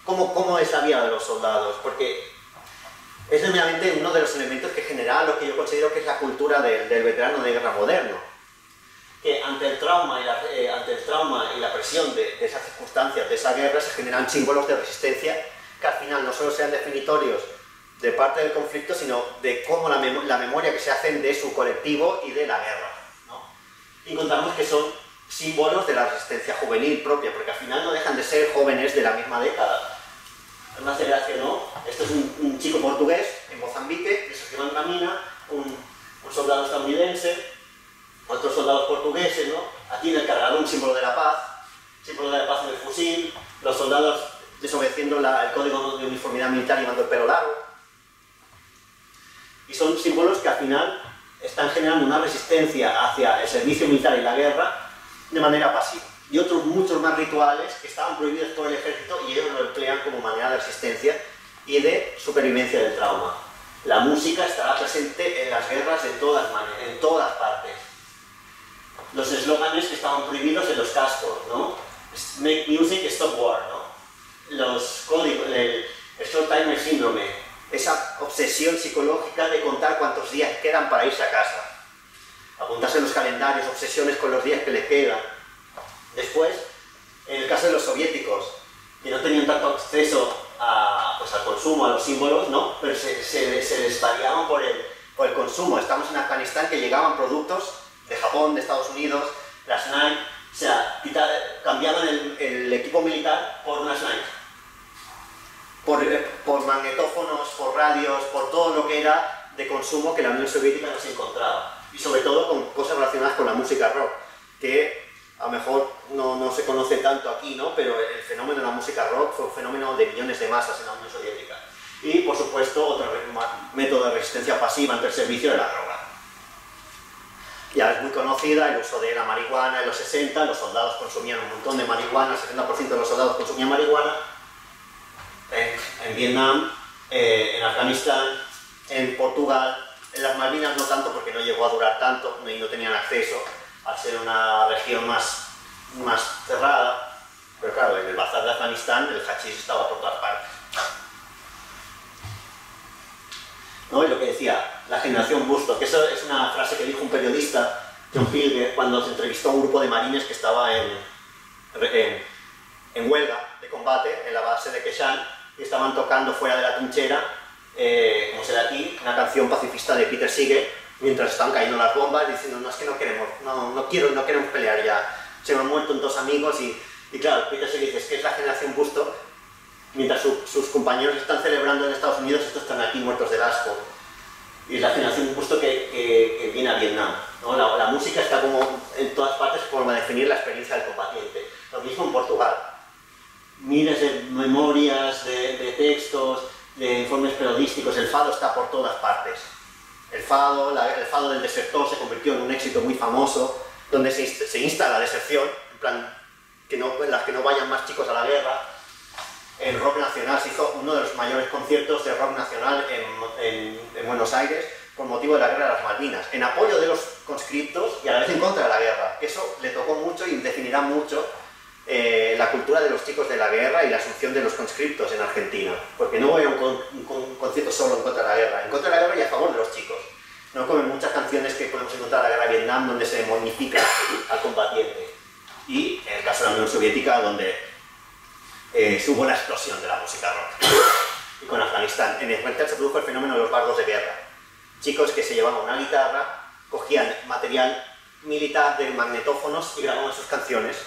¿cómo es la vida de los soldados? Porque es realmente uno de los elementos que genera lo que yo considero que es la cultura del veterano de guerra moderno, que ante el trauma y la presión de esas circunstancias, de esa guerra, se generan símbolos de resistencia que al final no solo sean definitorios de parte del conflicto, sino de cómo la memoria que se hacen de su colectivo y de la guerra, ¿no? Y encontramos que son símbolos de la resistencia juvenil propia, porque al final no dejan de ser jóvenes de la misma década. Una aceleración, ¿no? Esto es un chico portugués en Mozambique, que se quema en una mina, un soldado estadounidense, otros soldados portugueses, ¿no? Aquí en el cargador un símbolo de la paz, símbolo de paz en el fusil, los soldados desobedeciendo el código de uniformidad militar llevando el pelo largo. Y son símbolos que al final están generando una resistencia hacia el servicio militar y la guerra de manera pasiva. Y otros muchos más rituales que estaban prohibidos por el ejército y ellos lo emplean como manera de resistencia y de supervivencia del trauma. La música estará presente en las guerras de todas maneras, en todas partes. Los eslóganes que estaban prohibidos en los cascos, ¿no? Make music, stop war, ¿no? Los códigos, el short timer síndrome, esa obsesión psicológica de contar cuántos días quedan para irse a casa. Apuntarse en los calendarios, obsesiones con los días que le quedan. Después, en el caso de los soviéticos, que no tenían tanto acceso al consumo, a los símbolos, ¿no? Pero se les variaban por el consumo. Estamos en Afganistán, que llegaban productos de Japón, de Estados Unidos, las Nike, o sea, cambiaban el equipo militar por unas Nike. Por magnetófonos, por radios, por todo lo que era de consumo que la Unión Soviética no se encontraba. Y sobre todo con cosas relacionadas con la música rock, que a lo mejor no se conoce tanto aquí, ¿no? Pero el fenómeno de la música rock fue un fenómeno de millones de masas en la Unión Soviética. Y, por supuesto, otro método de resistencia pasiva ante el servicio de la droga. Ya es muy conocida el uso de la marihuana en los 60, los soldados consumían un montón de marihuana, el 70% de los soldados consumían marihuana. En Vietnam, en Afganistán, en Portugal, en las Malvinas no tanto porque no llegó a durar tanto y no tenían acceso al ser una región más cerrada, pero claro, en el bazar de Afganistán el hachís estaba por todas partes. ¿No? Y lo que decía, la generación Busto, que eso es una frase que dijo un periodista, John Pilger, cuando se entrevistó a un grupo de marines que estaba en huelga de combate en la base de Quechan y estaban tocando fuera de la trinchera, como se da aquí, una canción pacifista de Peter Seeger, mientras estaban cayendo las bombas, diciendo, no, es que no queremos pelear ya, se me han muerto 2 amigos y claro, Peter Seeger dice, es que es la generación Busto, mientras sus compañeros están celebrando en Estados Unidos, estos están aquí muertos de asco. Y es la generación Busto que viene a Vietnam, ¿no? La música está como en todas partes como a definir la experiencia del combatiente. Lo mismo en Portugal. Miles de memorias, de textos, de informes periodísticos, el fado está por todas partes. El fado del desertor se convirtió en un éxito muy famoso, donde se insta a la deserción, en plan, en las que no vayan más chicos a la guerra. El rock nacional se hizo uno de los mayores conciertos de rock nacional en Buenos Aires con motivo de la guerra de las Malvinas, en apoyo de los conscriptos y a la vez en contra de la guerra, que eso le tocó mucho y definirá mucho la cultura de los chicos de la guerra y la asunción de los conscriptos en Argentina, porque no voy a un concierto solo en contra de la guerra y a favor de los chicos, no como en muchas canciones que podemos encontrar en la guerra de Vietnam donde se magnifica al combatiente, y en el caso de la Unión Soviética donde hubo la explosión de la música rock. Y con Afganistán, en Afganistán se produjo el fenómeno de los bardos de guerra, chicos que se llevaban una guitarra, cogían material militar de magnetófonos y grababan sus canciones.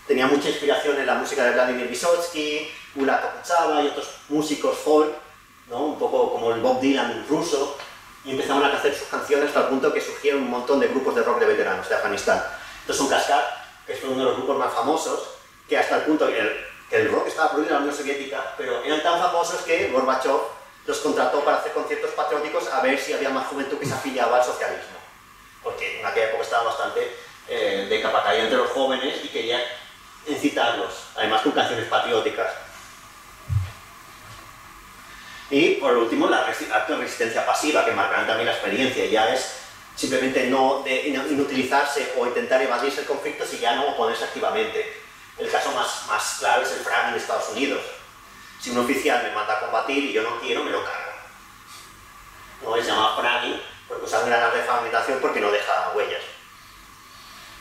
Tenía mucha inspiración en la música de Vladimir Vysotsky, Ulla Tokuchava y otros músicos folk, ¿no? Un poco como el Bob Dylan ruso, y empezaban a hacer sus canciones hasta el punto que surgieron un montón de grupos de rock de veteranos de Afganistán. Entonces un Kaskar, que es uno de los grupos más famosos, que hasta el punto que el rock estaba prohibido en la Unión Soviética, pero eran tan famosos que Gorbachev los contrató para hacer conciertos patrióticos a ver si había más juventud que se afiliaba al socialismo, porque en aquella época estaba bastante de capa caída entre los jóvenes y quería incitarlos, además con canciones patrióticas. Y por último, acto de resistencia pasiva, que marcarán también la experiencia, ya es simplemente no inutilizarse o intentar evadirse el conflicto, si ya no oponerse activamente. El caso más claro es el fragging de Estados Unidos. Si un oficial me manda a combatir y yo no quiero, me lo cargo. No se llama fragging, porque usan granadas de fragmentación porque no deja huellas.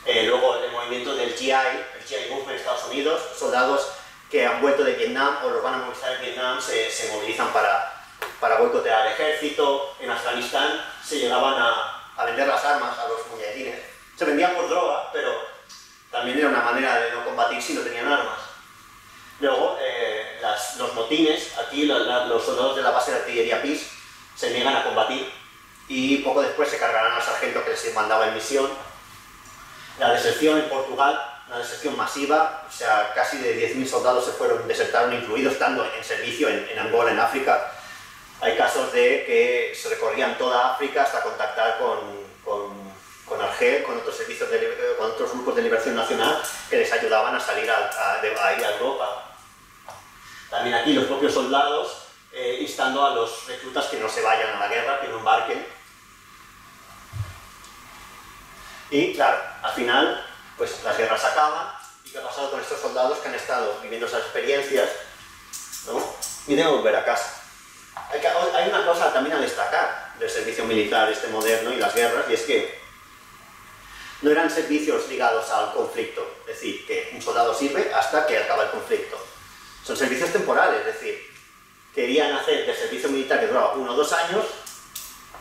Luego el movimiento del GI, el GI Movement en Estados Unidos, soldados que han vuelto de Vietnam o los van a movilizar en Vietnam se movilizan para boicotear al ejército. En Afganistán se llegaban a vender las armas a los mujahidines. Se vendían por droga, pero también era una manera de no combatir si no tenían armas. Luego, los motines, aquí los soldados de la base de artillería PIS se niegan a combatir y poco después se cargarán al sargento que les mandaba en misión. La deserción en Portugal, una deserción masiva, o sea, casi de 10.000 soldados desertaron, incluidos estando en servicio en Angola, en África. Hay casos de que se recorrían toda África hasta contactar con Argel, con otros servicios, con otros grupos de liberación nacional que les ayudaban a salir a ir a Europa. También aquí los propios soldados instando a los reclutas que no se vayan a la guerra, que no embarquen. Y claro, al final, pues las guerras acaban. ¿Y qué ha pasado con estos soldados que han estado viviendo esas experiencias, ¿no? Y deben volver a casa? Hay una cosa también a destacar del servicio militar moderno y las guerras, y es que no eran servicios ligados al conflicto, es decir, que un soldado sirve hasta que acaba el conflicto. Son servicios temporales, es decir, querían hacer del servicio militar que duraba 1 o 2 años,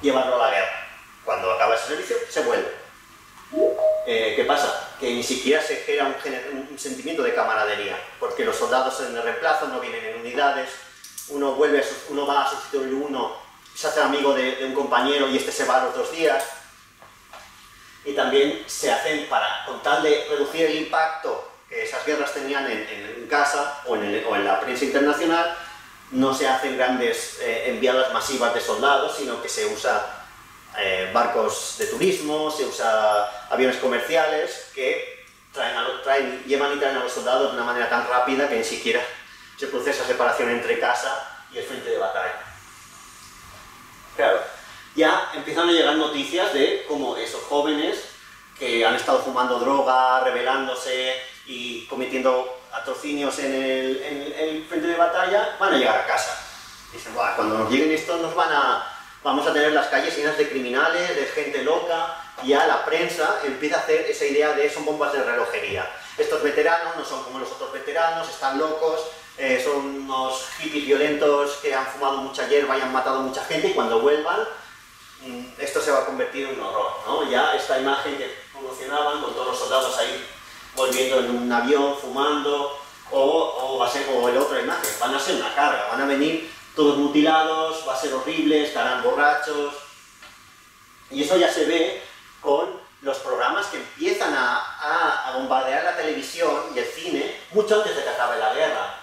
llevarlo a la guerra. Cuando acaba ese servicio, se vuelve. ¿Qué pasa? Que ni siquiera se genera un sentimiento de camaradería, porque los soldados en el reemplazo no vienen en unidades, uno va a sustituir uno, se hace amigo de un compañero y este se va a los 2 días. Y también se hacen con tal de reducir el impacto que esas guerras tenían en casa o en la prensa internacional, no se hacen grandes enviadas masivas de soldados, sino que se usa barcos de turismo, se usa aviones comerciales que llevan y traen a los soldados de una manera tan rápida que ni siquiera se produce esa separación entre casa y el frente de batalla. Claro, ya empiezan a llegar noticias de cómo esos jóvenes que han estado fumando droga, rebelándose y cometiendo atrocinios en el frente de batalla, van a llegar a casa. Dicen, cuando nos lleguen estos vamos a tener las calles llenas de criminales, de gente loca, y ya la prensa empieza a hacer esa idea de son bombas de relojería. Estos veteranos no son como los otros veteranos, están locos, son unos hippies violentos que han fumado mucha hierba y han matado mucha gente, y cuando vuelvan, esto se va a convertir en un horror, ¿no? Ya esta imagen que promocionaban con todos los soldados ahí volviendo en un avión, fumando, o el otra imagen, van a ser una carga, van a venir todos mutilados, va a ser horrible, estarán borrachos. Y eso ya se ve con los programas que empiezan a bombardear la televisión y el cine mucho antes de que acabe la guerra.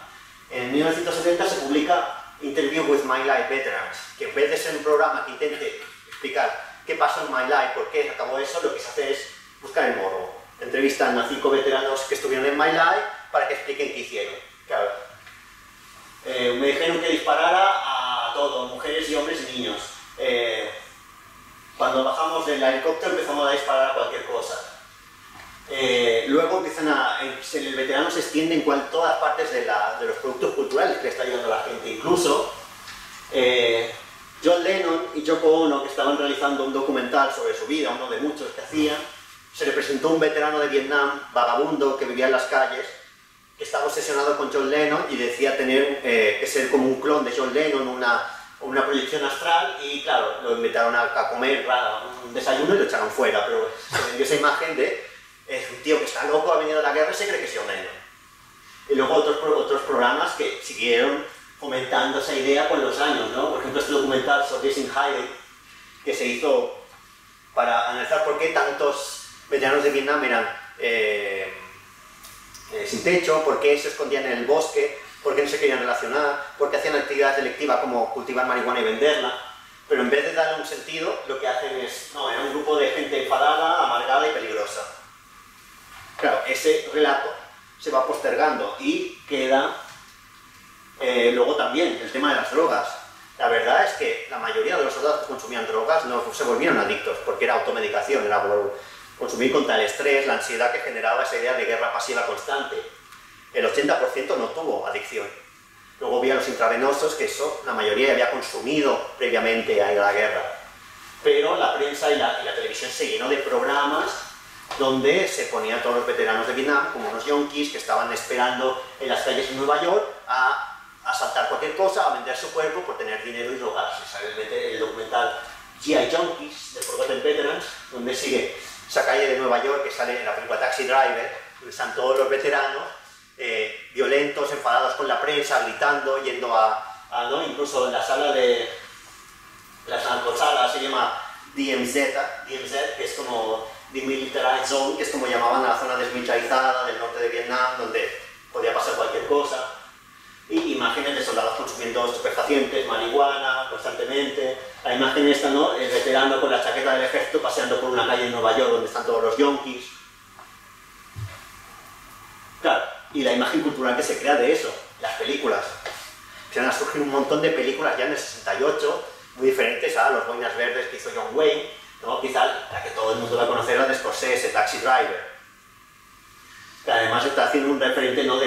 En 1970 se publica Interview with My Life Veterans, que en vez de ser un programa que intente explicar qué pasó en My Life, por qué acabó eso, lo que se hace es buscar el morbo. Entrevistan a 5 veteranos que estuvieron en My Life para que expliquen qué hicieron. Claro. Me dijeron que disparara a todos, mujeres y hombres y niños. Cuando bajamos del helicóptero empezamos a disparar a cualquier cosa. Luego el veterano se extiende en todas partes de los productos culturales que le está ayudando a la gente. Incluso John Lennon y Yoko Ono, que estaban realizando un documental sobre su vida, uno de muchos que hacían, se le presentó un veterano de Vietnam, vagabundo, que vivía en las calles, que estaba obsesionado con John Lennon y decía tener que ser como un clon de John Lennon, una proyección astral, y claro, lo invitaron a comer un desayuno y lo echaron fuera, pero se vendió esa imagen de un tío que está loco, ha venido de la guerra y se cree que es John Lennon. Y luego otros programas que siguieron fomentando esa idea con los años, ¿no? Por ejemplo, este documental Soldiers in Hiding, que se hizo para analizar por qué tantos veteranos de Vietnam eran sin techo, por qué se escondían en el bosque, por qué no se querían relacionar, por qué hacían actividades delictivas como cultivar marihuana y venderla. Pero en vez de darle un sentido, lo que hacen es, no, era un grupo de gente enfadada, amargada y peligrosa. Claro, ese relato se va postergando y queda luego también el tema de las drogas. La verdad es que la mayoría de los soldados que consumían drogas no se volvieron adictos, porque era automedicación, era por consumir contra el estrés, la ansiedad que generaba esa idea de guerra pasiva constante. El 80% no tuvo adicción. Luego había los intravenosos, que eso la mayoría había consumido previamente a ir a la guerra. Pero la prensa y la televisión se llenó de programas donde se ponían a todos los veteranos de Vietnam como unos yonkis que estaban esperando en las calles de Nueva York a asaltar cualquier cosa, a vender su cuerpo por tener dinero y drogarse. El documental G.I. Junkies, de Forgotten Veterans, donde sigue esa calle de Nueva York que sale en la película Taxi Driver, donde están todos los veteranos violentos, enfadados con la prensa, gritando, yendo ¿no? Incluso en la sala la narcosala se llama DMZ, que es como Demilitarized Zone, que es como llamaban a la zona desmilitarizada del norte de Vietnam, donde podía pasar cualquier cosa. Y imágenes de soldados consumiendo estupefacientes, marihuana, constantemente. La imagen esta, ¿no? El veterano con la chaqueta del ejército paseando por una calle en Nueva York donde están todos los yonkis. Claro, y la imagen cultural que se crea de eso, las películas. Empiezan a surgir un montón de películas ya en el 68, muy diferentes a Los Boinas Verdes que hizo John Wayne, ¿no? Quizá la que todo el mundo va a conocer, la de Scorsese, Taxi Driver. Que además está haciendo un referente, ¿no?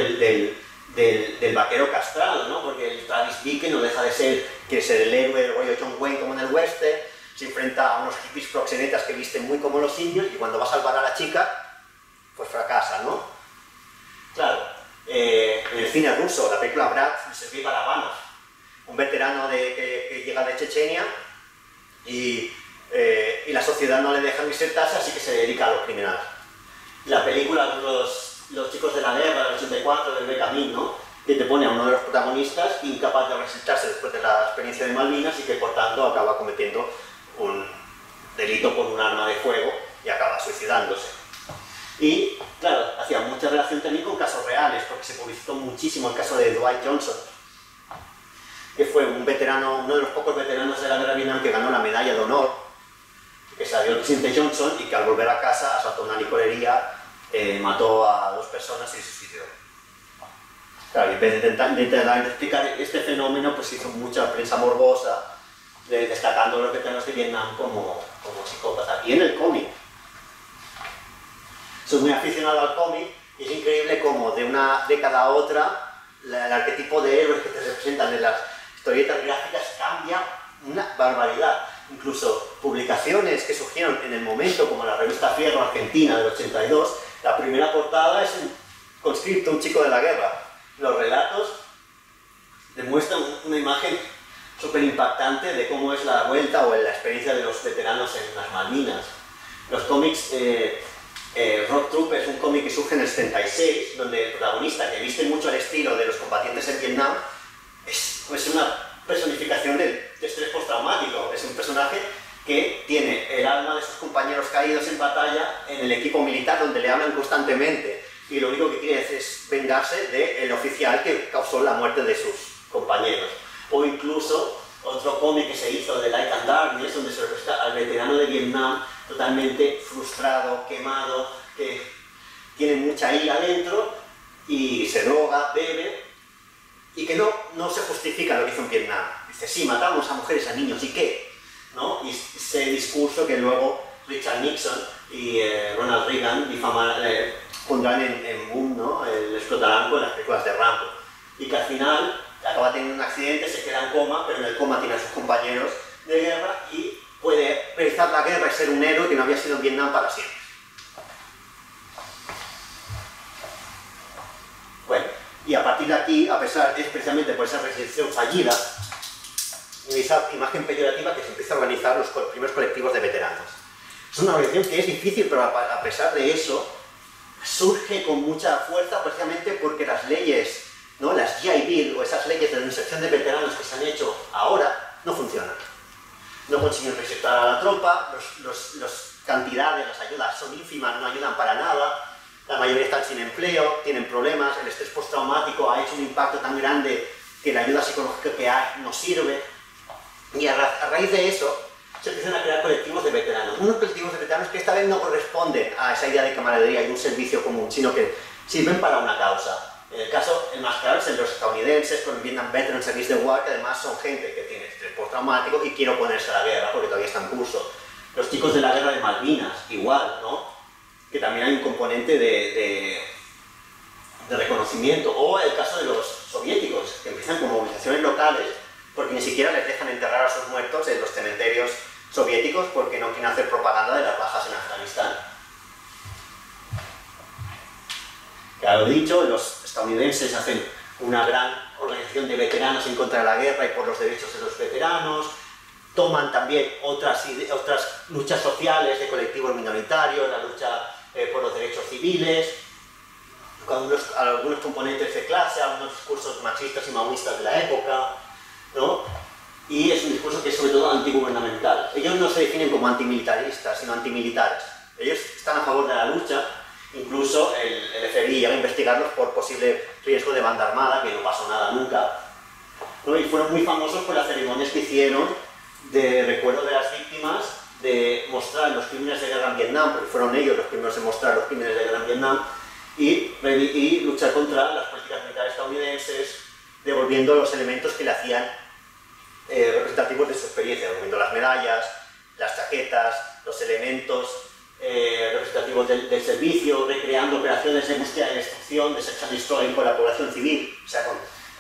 del vaquero castrado, ¿no? Porque el Travis Bickle no deja de ser el héroe del rollo John Wayne como en el western, se enfrenta a unos hippies proxenetas que visten muy como los indios y cuando va a salvar a la chica, pues fracasa, ¿no? Claro, en el cine ruso, la película Brat, se viva La Habana, un veterano que llega de Chechenia y la sociedad no le deja ni sentarse, así que se dedica a los criminales. La película Los chicos de la guerra del 84 del Benjamín, ¿no? Que te pone a uno de los protagonistas incapaz de resistirse después de la experiencia de Malvinas y que por tanto acaba cometiendo un delito con un arma de fuego y acaba suicidándose. Y claro, hacía mucha relación también con casos reales, porque se publicitó muchísimo el caso de Dwight Johnson, que fue un veterano, uno de los pocos veteranos de la guerra de Vietnam que ganó la medalla de honor, que salió el presidente Johnson y que al volver a casa asaltó una licorería, mató a 2 personas y se suicidó. Claro, y en vez de intentar explicar este fenómeno, pues hizo mucha prensa morbosa, destacando a los veteranos de Vietnam como psicópatas. Y en el cómic. Soy muy aficionado al cómic y es increíble cómo de una década a otra el arquetipo de héroes que te representan en las historietas gráficas cambia una barbaridad. Incluso publicaciones que surgieron en el momento, como la revista Fierro Argentina del 82, la primera portada es un conscripto, un chico de la guerra. Los relatos demuestran una imagen súper impactante de cómo es la vuelta o la experiencia de los veteranos en las Malvinas. Los cómics, Rock Troop es un cómic que surge en el 76, donde el protagonista, que viste mucho al estilo de los combatientes en Vietnam, es una personificación del estrés postraumático. Es un personaje que tiene el alma de sus compañeros caídos en batalla en el equipo militar donde le hablan constantemente y lo único que quiere es vengarse del oficial que causó la muerte de sus compañeros. O incluso otro cómic que se hizo de Light and Darkness, donde se representa al veterano de Vietnam totalmente frustrado, quemado, que tiene mucha ira dentro y se droga, bebe y que no se justifica lo que hizo en Vietnam. Dice, sí, matamos a mujeres, a niños, ¿y qué? ¿No? Y ese discurso que luego Richard Nixon y Ronald Reagan pondrán en boom, ¿no? Le explotarán con las películas de Rambo. Y que al final acaba teniendo un accidente, se queda en coma, pero en el coma tiene a sus compañeros de guerra y puede realizar la guerra y ser un héroe que no había sido en Vietnam para siempre. Bueno, y a partir de aquí, es precisamente por esa recepción fallida, esa imagen peyorativa que se empieza a organizar los primeros colectivos de veteranos. Es una organización que es difícil, pero a pesar de eso, surge con mucha fuerza precisamente porque las leyes, ¿no? Las GI Bill o esas leyes de reinserción de veteranos que se han hecho ahora no funcionan. No consiguen reinsertar a la tropa, las cantidades, las ayudas son ínfimas, no ayudan para nada, la mayoría están sin empleo, tienen problemas, el estrés postraumático ha hecho un impacto tan grande que la ayuda psicológica que hay no sirve. Y a raíz de eso se empiezan a crear colectivos de veteranos. Unos colectivos de veteranos que esta vez no corresponden a esa idea de camaradería y un servicio común, sino que sirven para una causa. En el caso, el más claro es el de los estadounidenses, con el Vietnam Veteran Service de War, que además son gente que tiene estrés postraumático y quiere oponerse a la guerra porque todavía está en curso. Los chicos de la guerra de Malvinas, igual, ¿no? Que también hay un componente de reconocimiento. O el caso de los soviéticos, que empiezan con movilizaciones locales porque ni siquiera les dejan enterrar a sus muertos en los cementerios soviéticos porque no quieren hacer propaganda de las bajas en Afganistán. Ya lo he dicho, los estadounidenses hacen una gran organización de veteranos en contra de la guerra y por los derechos de los veteranos, toman también otras luchas sociales de colectivos minoritarios, la lucha por los derechos civiles, con algunos componentes de clase, algunos discursos machistas y maoístas de la época, ¿no? Y es un discurso que es sobre todo antigubernamental. Ellos no se definen como antimilitaristas, sino antimilitares. Ellos están a favor de la lucha, incluso el FBI llega a investigarlos por posible riesgo de banda armada, que no pasó nada nunca, ¿no? Y fueron muy famosos por las ceremonias que hicieron de recuerdo de las víctimas, de mostrar los crímenes de guerra en Vietnam, porque fueron ellos los primeros en mostrar los crímenes de guerra en Vietnam, y luchar contra las políticas militares estadounidenses, devolviendo los elementos que le hacían representativos de su experiencia, devolviendo las medallas, las chaquetas, los elementos representativos del servicio, recreando operaciones de búsqueda y destrucción, de search and destroy con la población civil, o sea,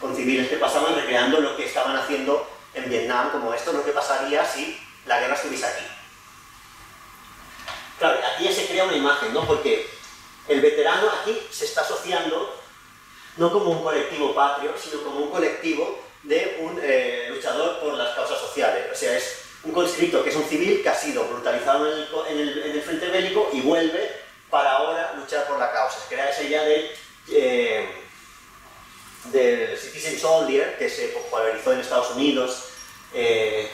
con civiles que pasaban, recreando lo que estaban haciendo en Vietnam, como esto es lo que pasaría si la guerra estuviese aquí. Claro, aquí ya se crea una imagen, ¿no? Porque el veterano aquí se está asociando no como un colectivo patrio, sino como un colectivo de un luchador por las causas sociales. O sea, es un conscripto que es un civil que ha sido brutalizado en el frente bélico y vuelve para ahora luchar por la causa. Se crea esa idea del Citizen Soldier, que se popularizó en Estados Unidos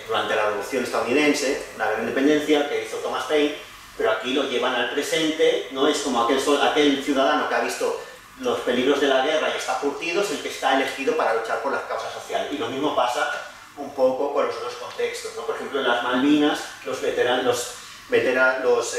durante la Revolución estadounidense, la Gran Independencia, que hizo Thomas Paine, pero aquí lo llevan al presente, no es como aquel ciudadano que ha visto los peligros de la guerra y está curtido, es el que está elegido para luchar por las causas sociales. Y lo mismo pasa un poco con los otros contextos, ¿no? Por ejemplo, en las Malvinas, los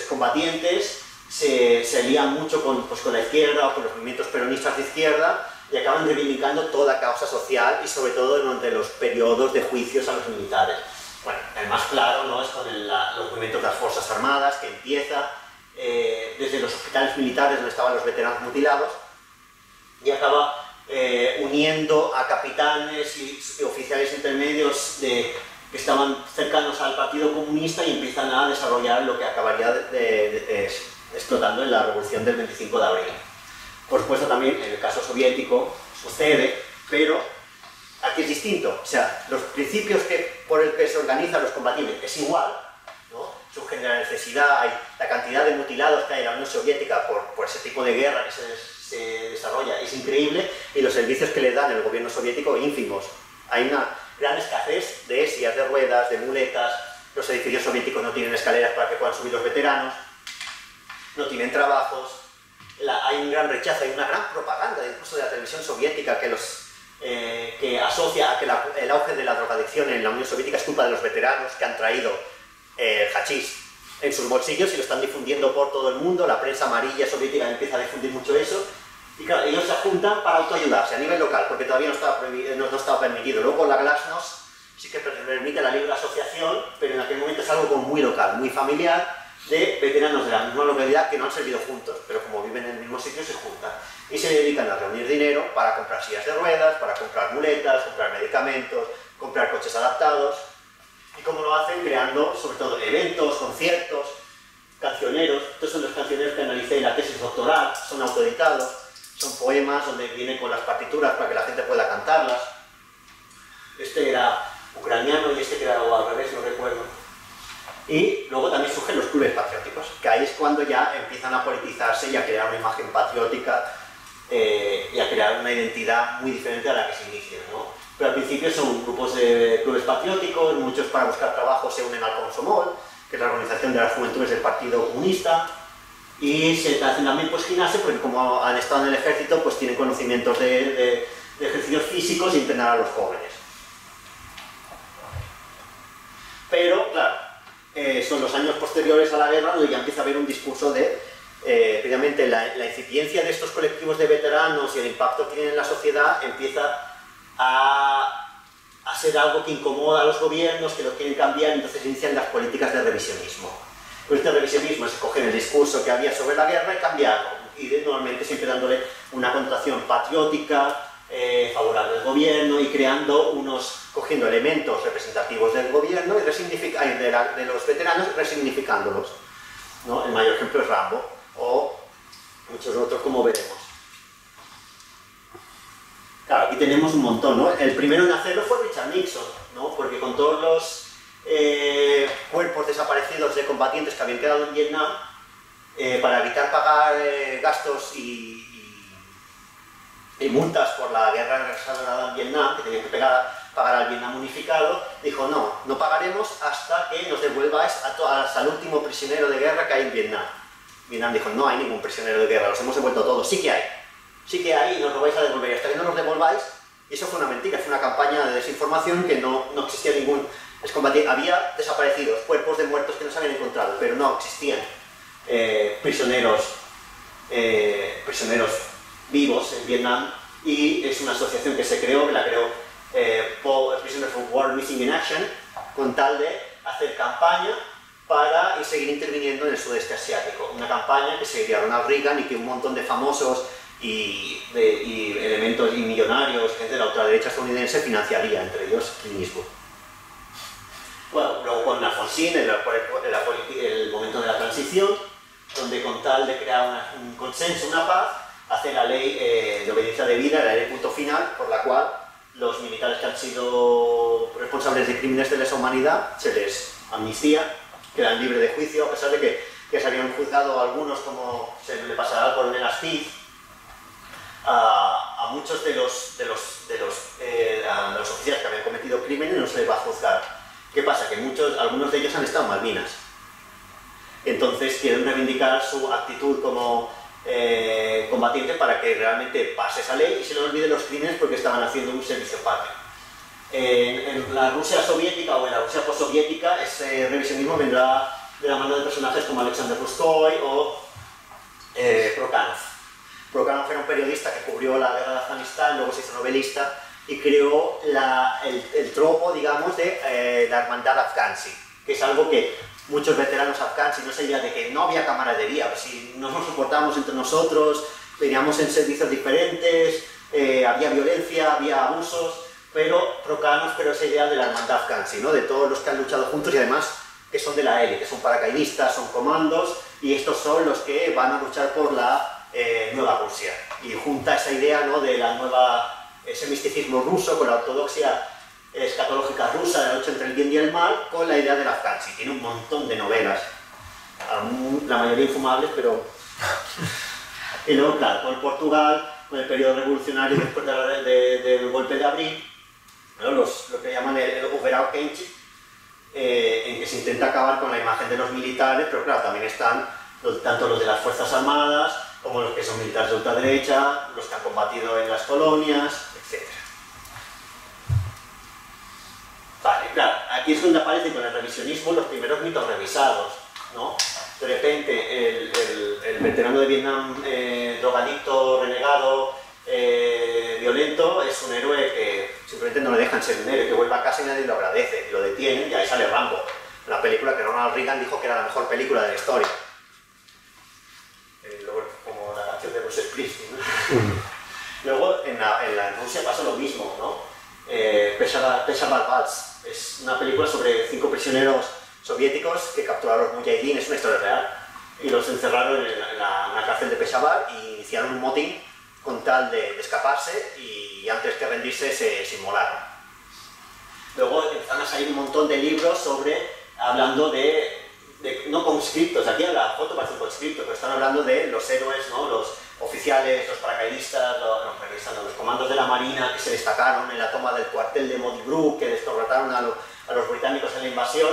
combatientes se lían mucho con la izquierda o con los movimientos peronistas de izquierda y acaban reivindicando toda causa social y sobre todo durante los periodos de juicios a los militares. Bueno, el más claro, ¿no?, es con los movimientos de las Fuerzas Armadas, que empieza desde los hospitales militares donde estaban los veteranos mutilados y acaba uniendo a capitanes y oficiales intermedios que estaban cercanos al Partido Comunista y empiezan a desarrollar lo que acabaría explotando en la Revolución del 25 de abril. Por supuesto, también en el caso soviético sucede, pero aquí es distinto. O sea, los principios por el que se organizan los combatientes es igual, ¿no? Su general necesidad y la cantidad de mutilados que hay en la Unión Soviética por ese tipo de guerra que se desarrolla es increíble, y los servicios que le dan el gobierno soviético ínfimos. Hay una gran escasez de sillas de ruedas, de muletas, los edificios soviéticos no tienen escaleras para que puedan subir los veteranos, no tienen trabajos, hay un gran rechazo, hay una gran propaganda incluso de la televisión soviética que asocia a que el auge de la drogadicción en la Unión Soviética es culpa de los veteranos que han traído hachís en sus bolsillos y lo están difundiendo por todo el mundo. La prensa amarilla soviética empieza a difundir mucho eso, y claro, ellos se juntan para autoayudarse a nivel local, porque todavía no estaba permitido. Luego la Glasnost sí que permite la libre asociación, pero en aquel momento es algo como muy local, muy familiar, de veteranos de la misma localidad que no han servido juntos, pero como viven en el mismo sitio se juntan y se dedican a reunir dinero para comprar sillas de ruedas, para comprar muletas, comprar medicamentos, comprar coches adaptados. ¿Y cómo lo hacen? Creando sobre todo eventos, conciertos, cancioneros. Estos son los cancioneros que analicé en la tesis doctoral, son autoeditados, son poemas donde vienen con las partituras para que la gente pueda cantarlas. Este era ucraniano y este era al revés, no recuerdo. Y luego también surgen los clubes patrióticos, que ahí es cuando ya empiezan a politizarse y a crear una imagen patriótica y a crear una identidad muy diferente a la que se inicia, ¿no? Pero al principio son grupos de clubes patrióticos, muchos para buscar trabajo se unen al Komsomol, que es la organización de las juventudes del Partido Comunista, y se hacen también pues gimnasio, porque como han estado en el ejército, pues tienen conocimientos de ejercicios físicos y entrenar a los jóvenes. Pero, claro, son los años posteriores a la guerra donde ya empieza a haber un discurso de, precisamente, la incipiencia de estos colectivos de veteranos y el impacto que tienen en la sociedad empieza a ser algo que incomoda a los gobiernos, que lo quieren cambiar, y entonces inician las políticas de revisionismo. Pues este revisionismo es coger el discurso que había sobre la guerra y cambiarlo, y normalmente siempre dándole una connotación patriótica, favorable al gobierno, y cogiendo elementos representativos del gobierno y de los veteranos, resignificándolos, ¿no? El mayor ejemplo es Rambo, o muchos otros, como veremos. Claro, aquí tenemos un montón, ¿no? El primero en hacerlo fue Richard Nixon, ¿no? Porque con todos los cuerpos desaparecidos de combatientes que habían quedado en Vietnam, para evitar pagar gastos y multas por la guerra desarrollada en Vietnam, que tenían que pagar al Vietnam unificado, dijo: no pagaremos hasta que nos devuelváis hasta el último prisionero de guerra que hay en Vietnam. Vietnam dijo, no hay ningún prisionero de guerra, los hemos devuelto todos. Sí que hay y nos lo vais a devolver. Y hasta que no nos devolváis, y eso fue una mentira, fue una campaña de desinformación que no existía ningún excombatiente. Había desaparecidos, cuerpos de muertos que no se habían encontrado, pero no existían prisioneros vivos en Vietnam, y es una asociación que se creó, que la creó Prisoners of War Missing in Action, con tal de hacer campaña para seguir interviniendo en el sudeste asiático. Una campaña que seguiría Ronald Reagan y que un montón de famosos y elementos y millonarios, gente de la ultraderecha estadounidense, financiaría, entre ellos Clint Eastwood. Bueno, luego con Alfonsín, el momento de la transición, donde con tal de crear un consenso, una paz, hace la ley de obediencia debida, la ley punto final, por la cual los militares que han sido responsables de crímenes de lesa humanidad se les amnistía, quedan libres de juicio, a pesar de que se habían juzgado algunos, como se le pasará al coronel Astiz. A muchos de los oficiales que habían cometido crímenes no se les va a juzgar. ¿Qué pasa? Que algunos de ellos han estado en Malvinas. Entonces quieren reivindicar su actitud como combatiente para que realmente pase esa ley y se les olvide los crímenes porque estaban haciendo un servicio patrio. En la Rusia soviética o en la Rusia postsoviética, ese revisionismo vendrá de la mano de personajes como Alexander Rustskoy o Prokhanov. Prokhanov era un periodista que cubrió la guerra de Afganistán, luego se hizo novelista y creó el tropo, digamos, de la hermandad afgansi, que es algo que muchos veteranos afganos no sabían de que no había camaradería, pues si no nos soportábamos entre nosotros, veníamos en servicios diferentes, había violencia, había abusos, pero Prokhanov creó esa idea de la hermandad afgansi, ¿no? De todos los que han luchado juntos y además que son de la élite, son paracaidistas, son comandos y estos son los que van a luchar por la nueva Rusia. Y junta esa idea, ¿no? De ese misticismo ruso con la ortodoxia escatológica rusa de la lucha entre el bien y el mal, con la idea del afgansi. Tiene un montón de novelas, la mayoría infumables, pero... Y luego, claro, con Portugal, con el periodo revolucionario después del golpe de abril, ¿no? Lo que llaman el Overall Kenchi, en que se intenta acabar con la imagen de los militares, pero claro, también están tanto los de las Fuerzas Armadas, como los que son militares de ultraderecha, los que han combatido en las colonias, etc. Vale, claro, aquí es donde aparecen con el revisionismo los primeros mitos revisados, ¿no? De repente, el veterano de Vietnam, drogadicto, renegado, violento, es un héroe que simplemente no le dejan ser un héroe, que vuelve a casa y nadie lo agradece, y lo detienen y ahí sale Rambo, una película que Ronald Reagan dijo que era la mejor película de la historia. Como la canción de Bruce Springsteen, ¿no? Luego en Rusia pasa lo mismo, ¿no? Peshawar Vals es una película sobre 5 prisioneros soviéticos que capturaron los mujahideen, es una historia real, y los encerraron en una cárcel de Peshawar y iniciaron un motín con tal de escaparse y antes que rendirse se inmolaron. Luego empezaron a salir un montón de libros hablando no conscriptos, aquí en la foto parece un conscripto, pero están hablando de los héroes, ¿no? Los oficiales, los paracaidistas, los comandos de la Marina que se destacaron en la toma del cuartel de Modi Brook, que destorrataron a los británicos en la invasión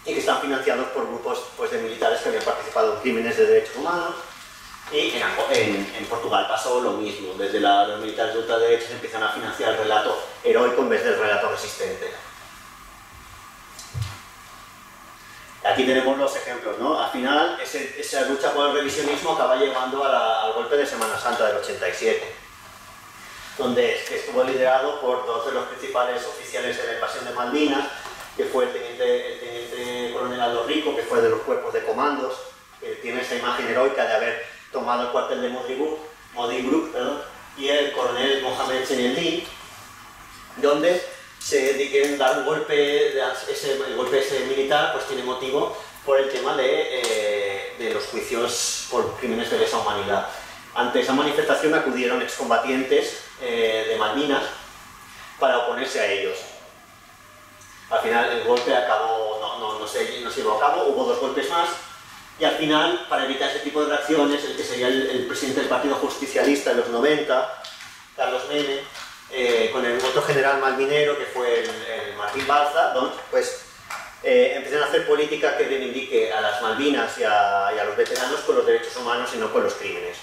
y que están financiados por grupos, pues, de militares que habían participado en crímenes de derechos humanos. Y en Portugal pasó lo mismo, desde los militares de ultraderecha se empiezan a financiar el relato heroico en vez del relato resistente. Aquí tenemos los ejemplos, ¿no? Al final, esa lucha por el revisionismo acaba llevando al golpe de Semana Santa del 87, donde estuvo liderado por 2 de los principales oficiales de la invasión de Malvinas, que fue el teniente coronel Aldo Rico, que fue de los cuerpos de comandos, que tiene esa imagen heroica de haber tomado el cuartel de Modi Brook, y el coronel Mohamed Zenelli, donde se quieren dar un golpe, el golpe ese militar pues tiene motivo por el tema de los juicios por crímenes de lesa humanidad. Ante esa manifestación acudieron excombatientes de Malvinas para oponerse a ellos. Al final el golpe acabó, no se llevó a cabo, hubo 2 golpes más y al final, para evitar ese tipo de reacciones, el que sería el presidente del Partido Justicialista en los 90, Carlos Menem, con el otro general malvinero que fue el Martín Balza, pues empiezan a hacer política que reivindique a las Malvinas y a los veteranos con los derechos humanos y no con los crímenes.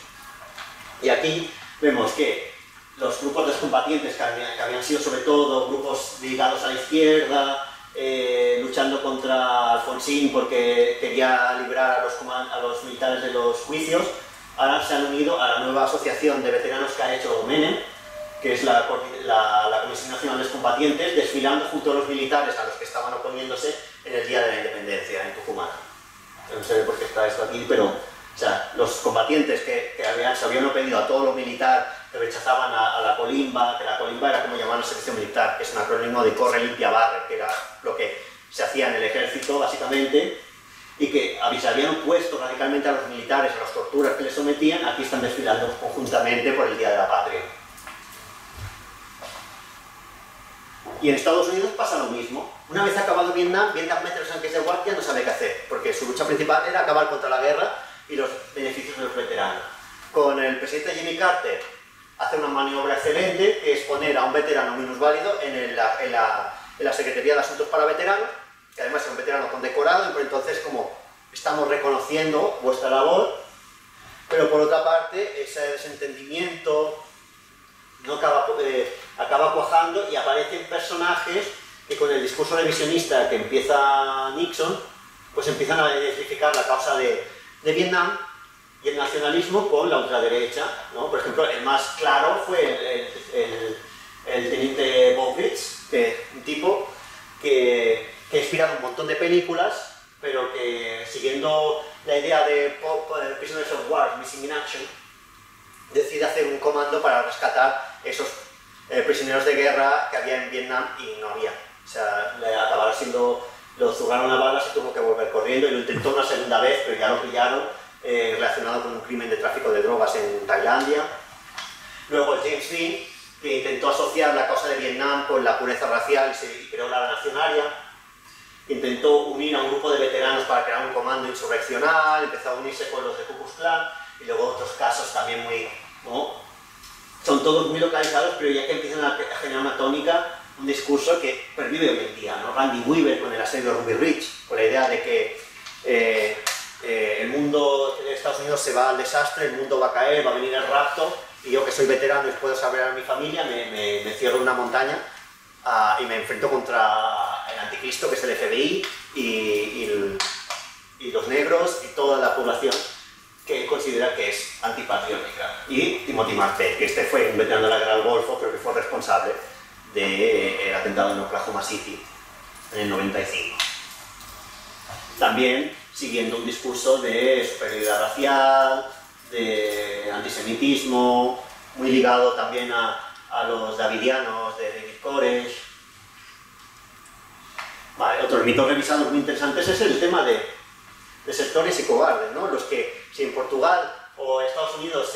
Y aquí vemos que los grupos de combatientes que habían sido sobre todo grupos ligados a la izquierda, luchando contra Alfonsín porque quería librar a los militares de los juicios, ahora se han unido a la nueva asociación de veteranos que ha hecho Menem, que es la Comisión Nacional de Combatientes, desfilando junto a los militares a los que estaban oponiéndose en el Día de la Independencia en Tucumán. No sé por qué está esto aquí, pero o sea, los combatientes que se habían opedido a todo lo militar, que rechazaban a la colimba, que la colimba era como llamaban la servicio militar, que es un acrónimo de corre, limpia, barre, que era lo que se hacía en el ejército básicamente, y que se habían opuesto radicalmente a los militares, a las torturas que les sometían. Aquí están desfilando conjuntamente por el Día de la Patria. Y en Estados Unidos pasa lo mismo. Una vez acabado Vietnam mete los tanques de guardia, no sabe qué hacer, porque su lucha principal era acabar contra la guerra y los beneficios de los veteranos. Con el presidente Jimmy Carter hace una maniobra excelente, que es poner a un veterano minusválido en la Secretaría de Asuntos para Veteranos, que además es un veterano condecorado, y por entonces como estamos reconociendo vuestra labor, pero por otra parte ese desentendimiento no acaba cuajando y aparecen personajes que con el discurso revisionista que empieza Nixon, pues empiezan a identificar la causa de Vietnam y el nacionalismo con la ultraderecha, ¿no? Por ejemplo, el más claro fue el teniente Bowitz, un tipo que ha inspirado un montón de películas, pero que siguiendo la idea de Prisoners of War, Missing in Action, decide hacer un comando para rescatar esos prisioneros de guerra que había en Vietnam y no había. O sea, acabaron siendo, lo zurraron a balas y tuvo que volver corriendo, y lo intentó una segunda vez, pero ya lo pillaron, relacionado con un crimen de tráfico de drogas en Tailandia. Luego el James Dean, que intentó asociar la causa de Vietnam con la pureza racial y creó la Nación Aria. Intentó unir a un grupo de veteranos para crear un comando insurreccional, empezó a unirse con los de Ku Klux Klan, y luego otros casos también muy, ¿no? Son todos muy localizados, pero ya que empiezan a generar una tónica, un discurso que pervive hoy en día, ¿no? Randy Weaver con el asedio de Ruby Ridge, con la idea de que el mundo de Estados Unidos se va al desastre, el mundo va a caer, va a venir el rapto, y yo que soy veterano y puedo salvar a mi familia, me cierro en una montaña y me enfrento contra el anticristo, que es el FBI, y los negros y toda la población que considera que es antipatriótica. Y Timothy McVeigh, que este fue un veterano de la Guerra del Golfo, pero que fue responsable del atentado en Oklahoma City en el 95. También siguiendo un discurso de superioridad racial, de antisemitismo, muy ligado también a los davidianos de David Koresh. Vale, otros mitos revisados muy interesantes es el tema de sectores y cobardes, ¿no? Los que, si en Portugal o Estados Unidos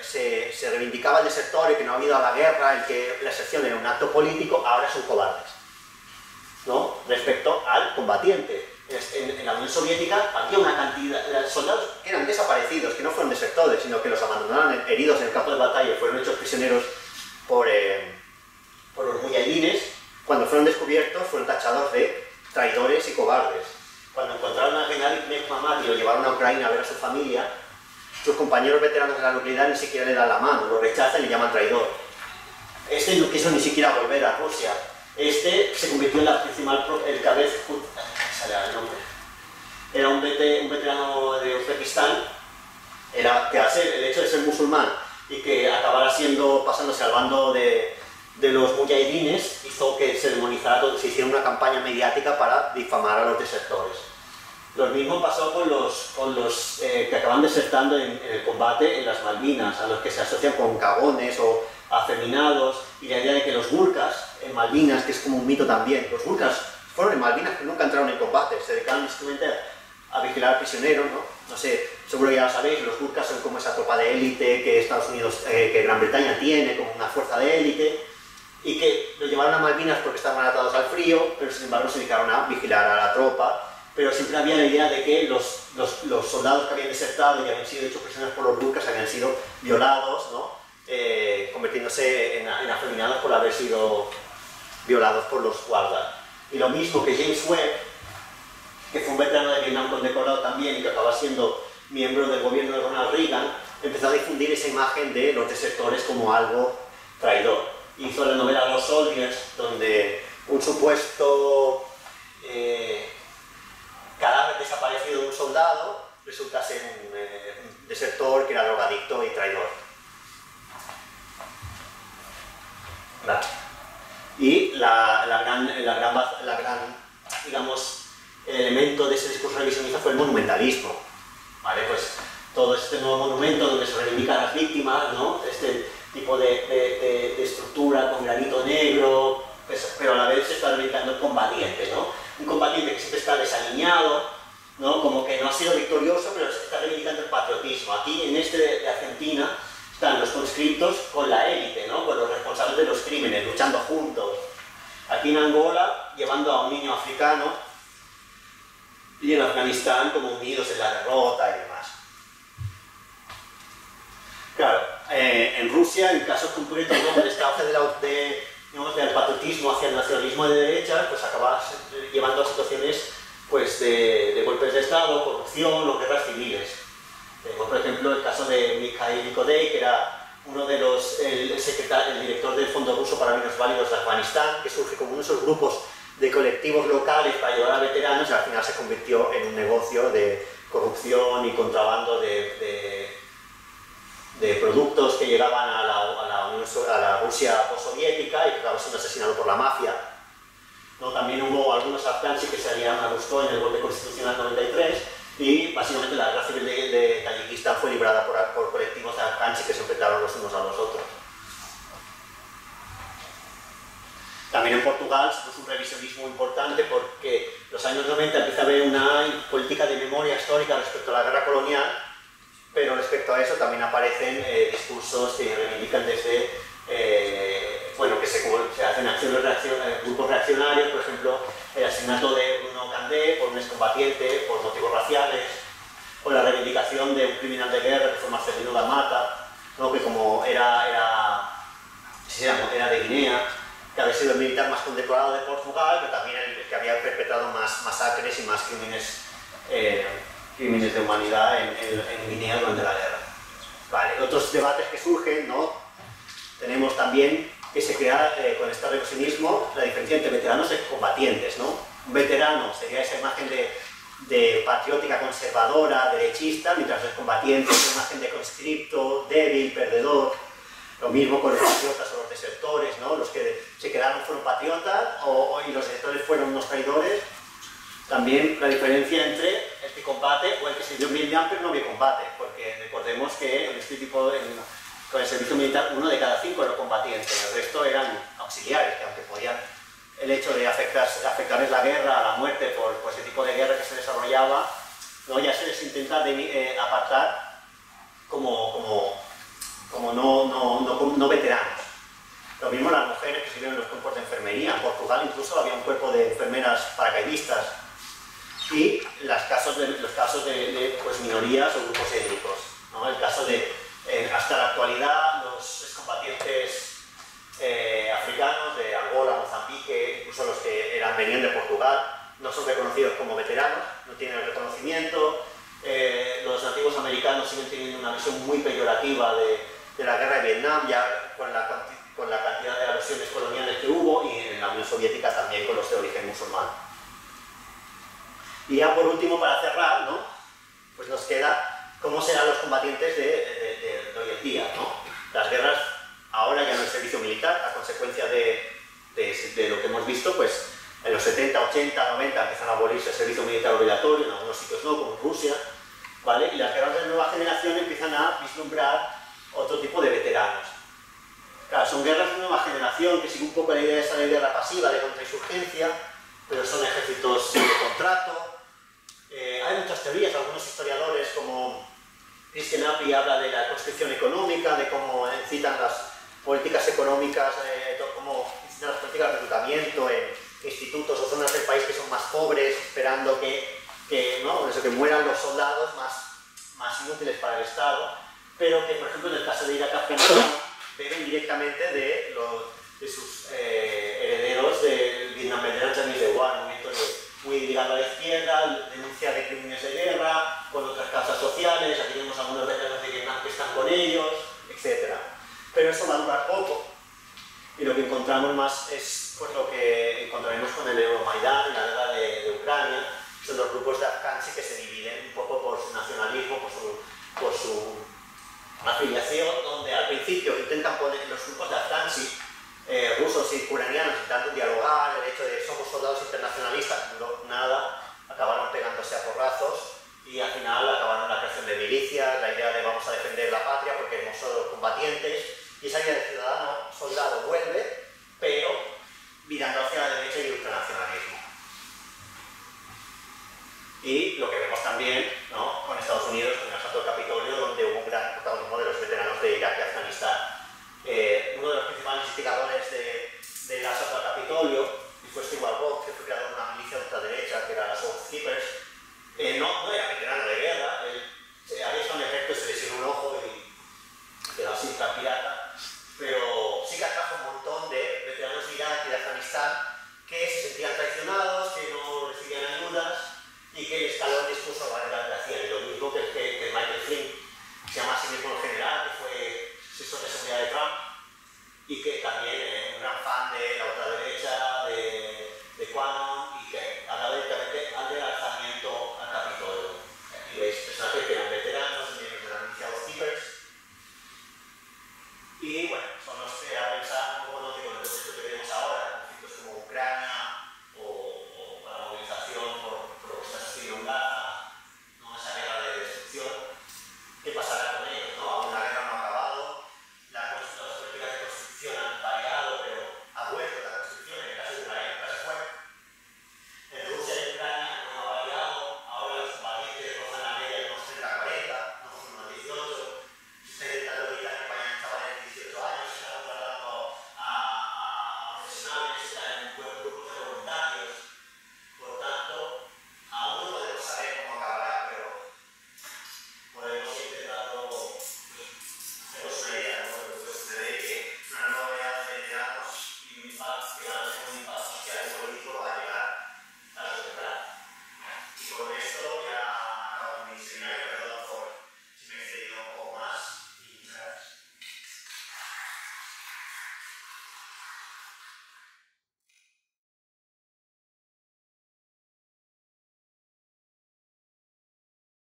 se reivindicaba el desertor y que no ha habido a la guerra, el que la excepción era un acto político, ahora son cobardes, ¿no? Respecto al combatiente. En la Unión Soviética había una cantidad de soldados que eran desaparecidos, que no fueron desertores, sino que los abandonaron heridos en el campo de batalla y fueron hechos prisioneros por los mujahidines. Cuando fueron descubiertos, fueron tachados de traidores y cobardes. Cuando encontraron a Gennady Mamad y lo llevaron a Ucrania a ver a su familia, sus compañeros veteranos de la nuclear ni siquiera le dan la mano, lo rechazan y le llaman traidor. Este no quiso ni siquiera volver a Rusia. Este se convirtió en la principal, el cabeza, el nombre. Era un veterano de Uzbekistán, que el hecho de ser musulmán y que acabara pasándose al bando de los mujahidines, hizo que se demonizara, se hiciera una campaña mediática para difamar a los desertores. Lo mismo pasó con los que acaban desertando en el combate en las Malvinas, a los que se asocian con cagones o afeminados, y la idea de que los gurkas en Malvinas, que es como un mito también, los gurkas fueron en Malvinas pero nunca entraron en combate, se dedicaron simplemente a vigilar prisioneros, ¿no? No sé, seguro que ya lo sabéis, los gurkas son como esa tropa de élite que Estados Unidos, que Gran Bretaña tiene como una fuerza de élite, y que lo llevaron a Malvinas porque estaban atados al frío, pero sin embargo se dedicaron a vigilar a la tropa. Pero siempre había la idea de que los soldados que habían desertado y habían sido hechos prisioneros por los gurkas habían sido violados, ¿no? Convirtiéndose en afeminados por haber sido violados por los guardas. Y lo mismo que James Webb que fue un veterano de Vietnam condecorado también y que acaba siendo miembro del gobierno de Ronald Reagan, empezó a difundir esa imagen de los desertores como algo traidor. Hizo la novela Los Soldiers, donde un supuesto cadáver desaparecido de un soldado resulta ser un desertor que era drogadicto y traidor. Vale. Y digamos, el elemento de ese discurso revisionista fue el monumentalismo. ¿Vale? Pues todo este nuevo monumento donde se reivindican a las víctimas, ¿no? Este tipo de estructura con granito negro, pues, pero a la vez se está reivindicando el combatiente, ¿no? Un combatiente que siempre está desaliñado, ¿no? Como que no ha sido victorioso, pero se está reivindicando el patriotismo. Aquí, en este de Argentina, están los conscriptos con la élite, ¿no? Con los responsables de los crímenes, luchando juntos. Aquí en Angola, llevando a un niño africano, y en Afganistán como unidos en la derrota y demás. Claro, en Rusia, en casos concretos donde este auge del patriotismo hacia el nacionalismo de derechas, pues acaba llevando a situaciones pues, de golpes de Estado, corrupción o guerras civiles. Tenemos, por ejemplo, el caso de Mikhail Nikodey, que era uno de el director del Fondo Ruso para Minusválidos de Afganistán, que surge como uno de esos grupos de colectivos locales para ayudar a veteranos y al final se convirtió en un negocio de corrupción y contrabando de productos que llegaban a la Rusia postsoviética y que acabó siendo asesinado por la mafia. ¿No? También hubo algunos afganos que se salieron a Rostov en el golpe constitucional 93 y básicamente la guerra civil de Tayikistán fue librada por colectivos de afganos que se enfrentaron los unos a los otros. También en Portugal se puso un revisionismo importante porque en los años 90 empieza a haber una política de memoria histórica respecto a la guerra colonial, pero respecto a eso también aparecen discursos que reivindican desde, bueno, que se hacen acciones grupos reaccionarios, por ejemplo, el asesinato de Bruno Candé por un excombatiente por motivos raciales, o la reivindicación de un criminal de guerra que fue Marcelino da Mata, ¿no? Que como era de Guinea, que había sido el militar más condecorado de Portugal, pero también el que había perpetrado más masacres y más crímenes de humanidad en Guinea durante la guerra. Vale, otros debates que surgen, ¿no? Tenemos también que se crea con este revisionismo la diferencia entre veteranos y combatientes, ¿no? Un veterano sería esa imagen de patriótica conservadora, derechista, mientras el combatiente es una imagen de conscripto, débil, perdedor. Lo mismo con los patriotas o los desertores, ¿no? Los que se quedaron fueron patriotas y los desertores fueron unos traidores. También la diferencia entre el que combate o el que se dio en Vietnam pero no vio combate, porque recordemos que en este tipo con el servicio militar 1 de cada 5 era combatiente, el resto eran auxiliares, que aunque podían el hecho de afectarles la guerra, la muerte por ese tipo de guerra que se desarrollaba, ¿no? Ya se les intenta apartar como no veteranos. Lo mismo las mujeres que sirvieron en los cuerpos de enfermería. En Portugal incluso había un cuerpo de enfermeras paracaidistas. Y los casos de pues, minorías o grupos étnicos, ¿no? El caso de, hasta la actualidad, los excombatientes africanos de Angola, Mozambique, incluso los que venían de Portugal, no son reconocidos como veteranos, no tienen el reconocimiento. Los nativos americanos siguen teniendo una visión muy peyorativa de la guerra de Vietnam, ya con la cantidad de agresiones coloniales que hubo, y en la Unión Soviética también con los de origen musulmán. Y ya por último, para cerrar, ¿no? Pues nos queda cómo serán los combatientes de hoy en día, ¿no? Las guerras, ahora ya no hay servicio militar, a consecuencia de lo que hemos visto, pues en los 70, 80, 90 empiezan a abolirse el servicio militar obligatorio, en algunos sitios no, como en Rusia, ¿vale? Y las guerras de nueva generación empiezan a vislumbrar otro tipo de veteranos. Claro, son guerras de nueva generación que siguen un poco la idea de esa guerra pasiva, de contrainsurgencia, pero son ejércitos de contrato. Hay muchas teorías, algunos historiadores como Christian Appy habla de la construcción económica, de cómo incitan las políticas económicas, cómo incitan las políticas de reclutamiento en institutos o zonas del país que son más pobres, esperando que mueran los soldados más inútiles para el Estado, pero que, por ejemplo, en el caso de Irak, Afganistán, beben directamente de sus herederos del Vietnam Veterans Army de War, un movimiento muy ligado a la izquierda, sociales, aquí tenemos algunos veteranos de Vietnam que están con ellos, etc. Pero eso va a durar poco. Y lo que encontramos más es pues, lo que encontraremos con el Euromaidan, la guerra de Ucrania. Son los grupos de Afgansi que se dividen un poco por su nacionalismo, por su afiliación, donde al principio intentan poner los grupos de Afgansi, rusos y ucranianos, intentando dialogar, el hecho de somos soldados internacionalistas, no, nada, acabaron pegándose a porrazos y al final acabaron la creación de milicias, la idea de vamos a defender la patria porque hemos sido combatientes, y esa idea de ciudadano, soldado vuelve, pero mirando hacia la derecha y el ultranacionalismo. Y lo que vemos también, ¿no?, con Estados Unidos, con el asalto del Capitolio, donde hubo un gran protagonismo de los veteranos de Irak y Afganistán. Uno de los principales instigadores del asalto al Capitolio fue Stewart Rhodes, que fue creador de una milicia ultraderecha, que era la South Keepers. No era